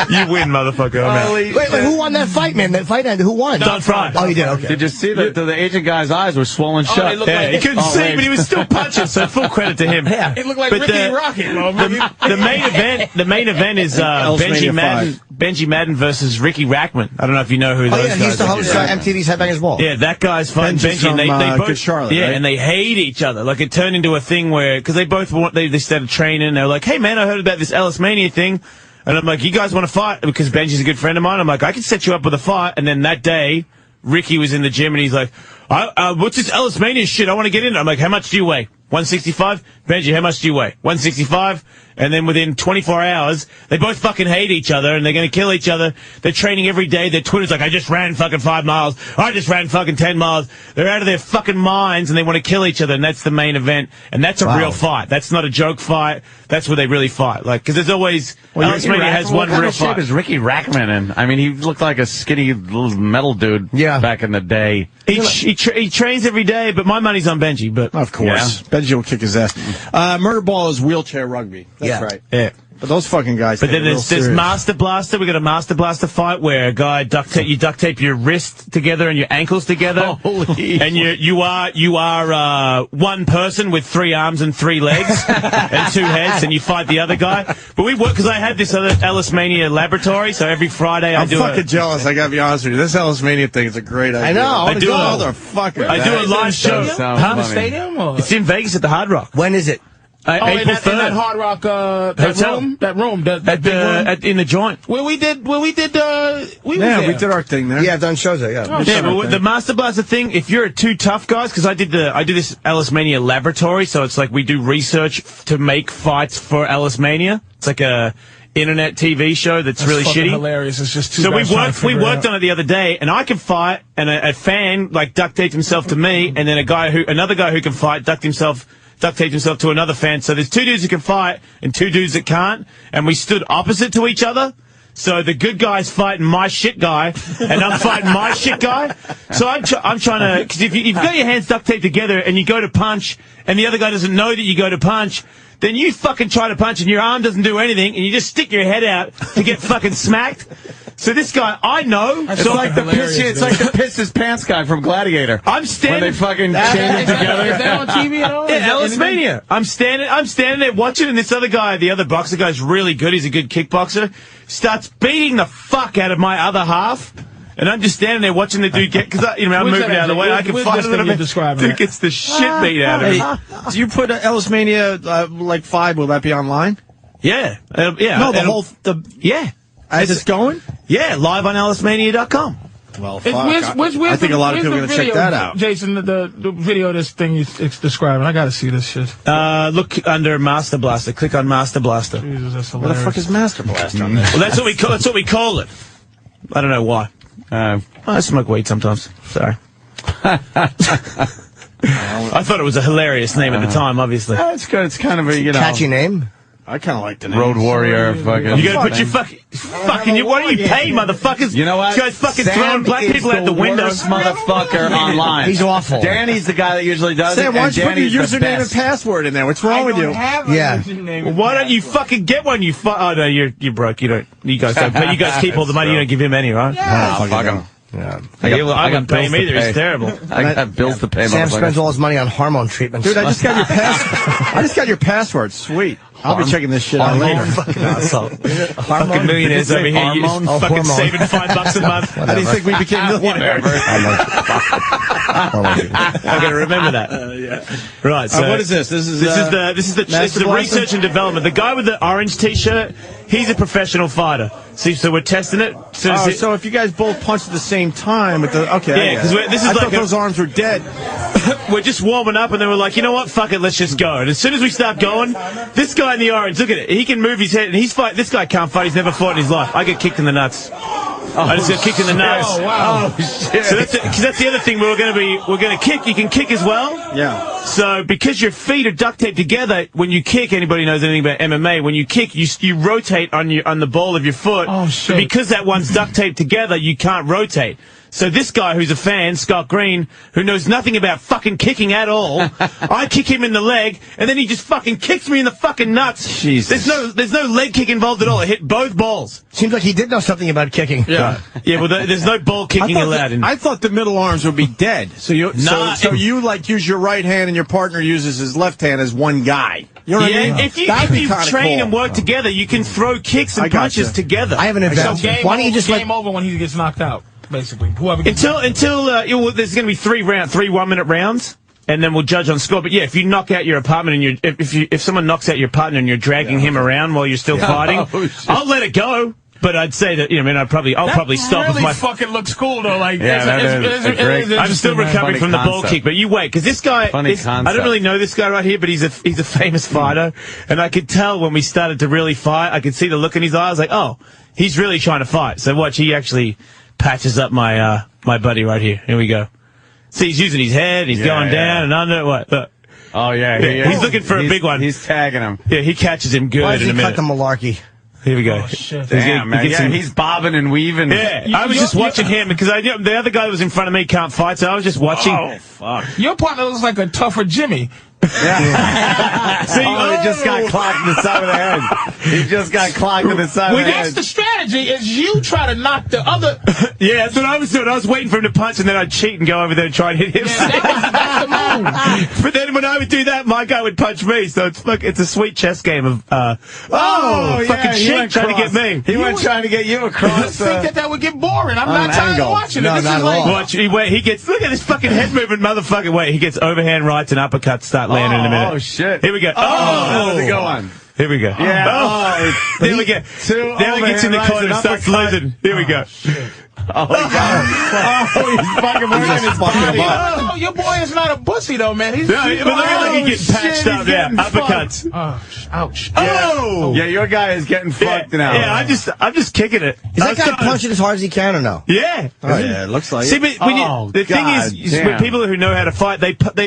You win, motherfucker. I'm out. Wait, who won that fight, man? That fight ended. Who won? Don Fry. Oh, you did. Okay. Did you see that the Asian guy's eyes were swollen shut? they look Yeah, he couldn't see, but he was still punching. So full credit to him. Yeah. It looked like But Ricky Rocket, motherfucker. The main event is Ellis Mania Benji Madden versus Ricky Rackman. I don't know if you know who Oh, those yeah, guys he used to are. host MTV's Headbangers Ball. Yeah, that guy's fighting Benji's Benji, and from, they both Good Charlotte, yeah, right? and they hate each other. Like it turned into a thing where because they both they started training. They were like, "Hey man, I heard about this Ellis Mania thing," and I'm like, "You guys want to fight?" Because Benji's a good friend of mine. I'm like, "I can set you up with a fight." And then that day, Ricky was in the gym and he's like, "What's this Ellis Mania shit? I want to get in it." I'm like, "How much do you weigh?" 165. Benji, how much do you weigh? 165. And then within 24 hours, they both fucking hate each other and they're going to kill each other. They're training every day. Their Twitter's like, I just ran fucking 5 miles. I just ran fucking 10 miles. They're out of their fucking minds and they want to kill each other. And that's the main event. And that's a real fight. That's not a joke fight. That's where they really fight. Like, cause there's always, Ellis Mania has one real What shape fight. is Ricky Rackman in? I mean, he looked like a skinny little metal dude back in the day. He he trains every day, but my money's on Benji. But of course, Benji will kick his ass. Murder Ball is wheelchair rugby. That's right. Yeah. But those fucking guys. But then there's Master Blaster. We got a Master Blaster fight where a guy duct tape your wrists together and your ankles together. Holy! And you are one person with 3 arms and 3 legs and 2 heads, and you fight the other guy. But we work because I had this other Ellis Mania laboratory, so every Friday I'm fucking jealous. I gotta be honest with you. This Ellis Mania thing is a great idea. I know. I do a live show. The stadium? Or? It's in Vegas at the Hard Rock. When is it? in April 3rd. that Hard Rock Hotel. that room, that big room in the joint. we did we did our thing there. Yeah, I've done shows there. Yeah. But the Master Blaster thing, if you're 2 tough guys, because I do this Ellis Mania laboratory, so it's like we do research to make fights for Ellis Mania. It's like a internet TV show that's really shitty. Hilarious. It's just too. So we worked on it the other day, and I can fight, and a fan like duct taped himself to me, and then another guy who can fight duct taped himself to another fan. So there's 2 dudes who can fight and 2 dudes that can't, and we stood opposite to each other. So the good guy's fighting my shit guy, and I'm fighting my shit guy. So I'm trying to, because if you've got your hands duct taped together and you go to punch, and the other guy doesn't know that you go to punch, then you fucking try to punch and your arm doesn't do anything, and you just stick your head out to get fucking smacked. So this guy, I know. It's like the piss his pants guy from Gladiator. I'm standing. When they fucking chain him together. Is that on TV at all? Yeah, Ellis Mania. I'm standing there watching, and this other guy, the other boxer guy's really good. He's a good kickboxer. Starts beating the fuck out of my other half. And I'm just standing there watching the dude get, because I'm moving out of the way. I can fight a little bit. Dude gets the shit beat out of me. Do you put Ellis Mania like 5? Will that be online? Yeah. No, yeah. As it's going? Yeah, live on ellismania.com. Well, fuck. I think a lot of people are going to check that out. Jason, the video of this thing it's describing. I got to see this shit. Look under Master Blaster. Click on Master Blaster. Jesus, that's What hilarious. the fuck is Master Blaster on this? Well, that's what we call it. I don't know why. I smoke weed sometimes. Sorry. I thought it was a hilarious name at the time, obviously. It's good. It's kind of a, catchy name. I kind of like the name. Road Warrior, fucking. You gotta put your fucking. What are you paid, motherfuckers? You know what? This guy's fucking Sam throwing black people out the window. Worst motherfucker online. He's awful. Danny's the guy that usually does Sam, it. why don't you put your Danny's the username best. and password in there? What's wrong with you? Well, why don't you fucking get one? Oh no, you're broke. You guys don't. But you guys keep all the money. You don't give him any, right? Yeah, fuck him. Yeah. I wouldn't pay him either. It's terrible. I got bills to pay. Sam spends all his money on hormone treatments. Dude, I just got your password. Sweet. I'll be checking this shit out later. Fucking asshole. Fucking millionaires over here. You fucking saving $5 a month. How do you think we became millionaires? I'm going to remember that. Right. So what is this? This is the research and development. The guy with the orange T-shirt, he's a professional fighter. See, so we're testing it. So if you guys both punch at the same time, with the okay, yeah, because I thought those arms were dead. We're just warming up, and then we're like, you know what? Fuck it, let's just go. And as soon as we start going, this guy in the orange, look at it. He can move his head, and he's fight. This guy can't fight. He's never fought in his life. I get kicked in the nuts. I just got kicked in the nuts. Oh wow! Oh shit! So that's the other thing. We're gonna kick. You can kick as well. Yeah. So because your feet are duct taped together, when you kick, anybody knows anything about MMA? When you kick, you rotate on the ball of your foot. Oh shit! But because that one's duct taped together, you can't rotate. So this guy who's a fan, Scott Green, who knows nothing about fucking kicking at all, I kick him in the leg, and then he just fucking kicks me in the fucking nuts. Jesus. There's no leg kick involved at all. I hit both balls. Seems like he did know something about kicking. Yeah. Yeah, well, there's no ball kicking allowed. I thought the middle arms would be dead. So you like use your right hand and your partner uses his left hand as one guy. You know what I mean? If you train and work together, you can throw kicks and punches together. I have an advantage. Why don't you just game over when he gets knocked out? Basically, whoever gets until there's going to be 3 1-minute rounds, and then we'll judge on score. But yeah, if you knock out your opponent and if someone knocks out your partner and you're dragging him around while you're still fighting, I'll let it go. But I'd say that I'll probably stop really with my. Fucking looks cool though. Like I'm still recovering from the ball kick, but you wait because this guy. I don't really know this guy right here, but he's a famous fighter, and I could tell when we started to really fight. I could see the look in his eyes, like, oh, he's really trying to fight. So watch, he actually patches up my my buddy right here. Here we go. See, he's using his head. He's going down and under. What? Look. Oh yeah, he's looking for a big one. He's tagging him. Yeah, he catches him good. Why does in he a minute. cut the malarkey? Here we go. Oh, shit. Damn, man. Yeah, he's bobbing and weaving. Yeah, I was just watching him because the other guy that was in front of me can't fight, so I was just watching. Oh, fuck. Your partner looks like a tougher Jimmy. Yeah. See, he just got clocked in the side of the head. He just got clocked in the side of the head. That's the strategy, is you try to knock the other... Yeah, that's what I was doing. I was waiting for him to punch, and then I'd cheat and go over there and try and hit him. Yeah, that's the move. But then when I would do that, my guy would punch me, so it's a sweet chess game of, fucking shit trying to get me. He went trying to get you across. I think that would get boring. I'm not tired of watching it. No, This not is at like... all. Watch, he gets, look at this fucking head movement, motherfucker. Wait, he gets overhand rights and uppercuts start landing in a minute. Oh, shit. Here we go. How does it go on? Here we go. Yeah. There we go. Now he gets in the corner and starts losing. Here we go. Oh, God. He's fucking working his body. Oh, your boy is not a pussy, though, man. He's No, but look at like he gets patched up there. Uppercuts. Ouch. Oh! Yeah, your guy is getting fucked now. Yeah, I'm just kicking it. Is that guy punching as hard as he can or no? Yeah. Oh, yeah, it looks like See, it. but when the thing is damn. with people who know how to fight,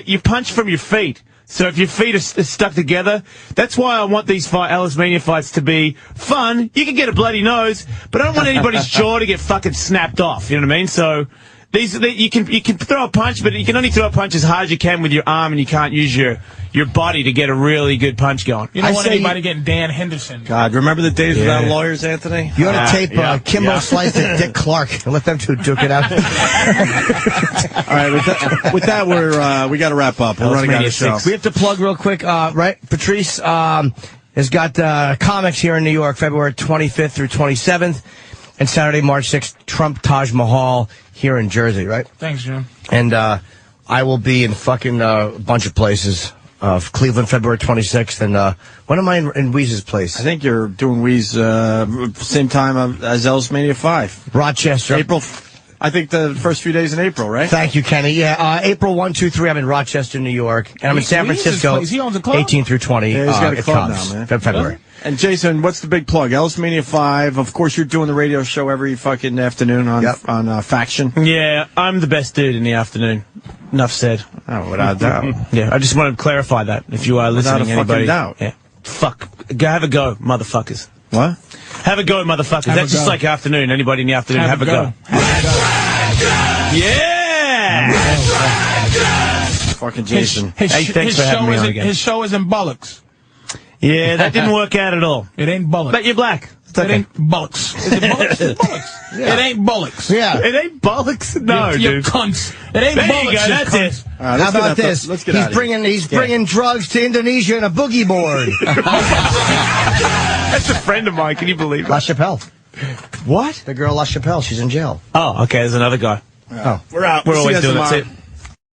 you punch from your feet. So if your feet are stuck together, that's why I want these Ellis Mania fights to be fun. You can get a bloody nose, but I don't want anybody's jaw to get fucking snapped off. You know what I mean? So you can throw a punch, but you can only throw a punch as hard as you can with your arm, and you can't use your body to get a really good punch going. You don't want anybody getting Dan Henderson. God, remember the days without lawyers, Anthony? You ought to tape Kimbo Slice and Dick Clark and let them two duke it out. All right, with that, we got to wrap up. We're running out of show. We have to plug real quick, right? Patrice has got comics here in New York, February 25th through 27th, and Saturday, March 6th, Trump Taj Mahal here in Jersey, right? Thanks, Jim. And I will be in fucking a bunch of places. Cleveland, February 26th, and when am I in Weeze's place? I think you're doing Weeze same time as Ellis Mania 5. Rochester. April, I think the first few days in April, right? Thank you, Kenny. Yeah, April 1, 2, 3, I'm in Rochester, New York, and I'm in San Francisco, He owns a club? 18 through 20. Yeah, he's got a at club Cubs, now, man. February. And Jason, what's the big plug? Ellis Mania 5. Of course, you're doing the radio show every fucking afternoon on Faction. Yeah, I'm the best dude in the afternoon. Enough said. Oh, without a doubt. Yeah, I just want to clarify that if you are listening, Without a fucking anybody. doubt. Yeah. Fuck. Have a go, motherfuckers. What? Have a go, motherfuckers. That's just like afternoon. Anybody in the afternoon, have a go. Yeah! Fucking Jason. Hey, thanks for having me on again. His show is in Bullocks. Yeah, that didn't work out at all. It ain't Bullocks. But you're black. It ain't Bullocks. Is it Bullocks? It's Bullocks. Yeah. It ain't Bullocks. Yeah. It ain't bollocks. No, you dude. cunts. It ain't There you Bullocks. go, that's cunts. it. All right, How about this? Let's get out of here. He's bringing drugs to Indonesia in a boogie board. That's a friend of mine. Can you believe La that? Chapelle. What? The girl La Chapelle. She's in jail. Oh, okay. There's another guy. We're out. We're See you always guys doing that. tomorrow. See ya.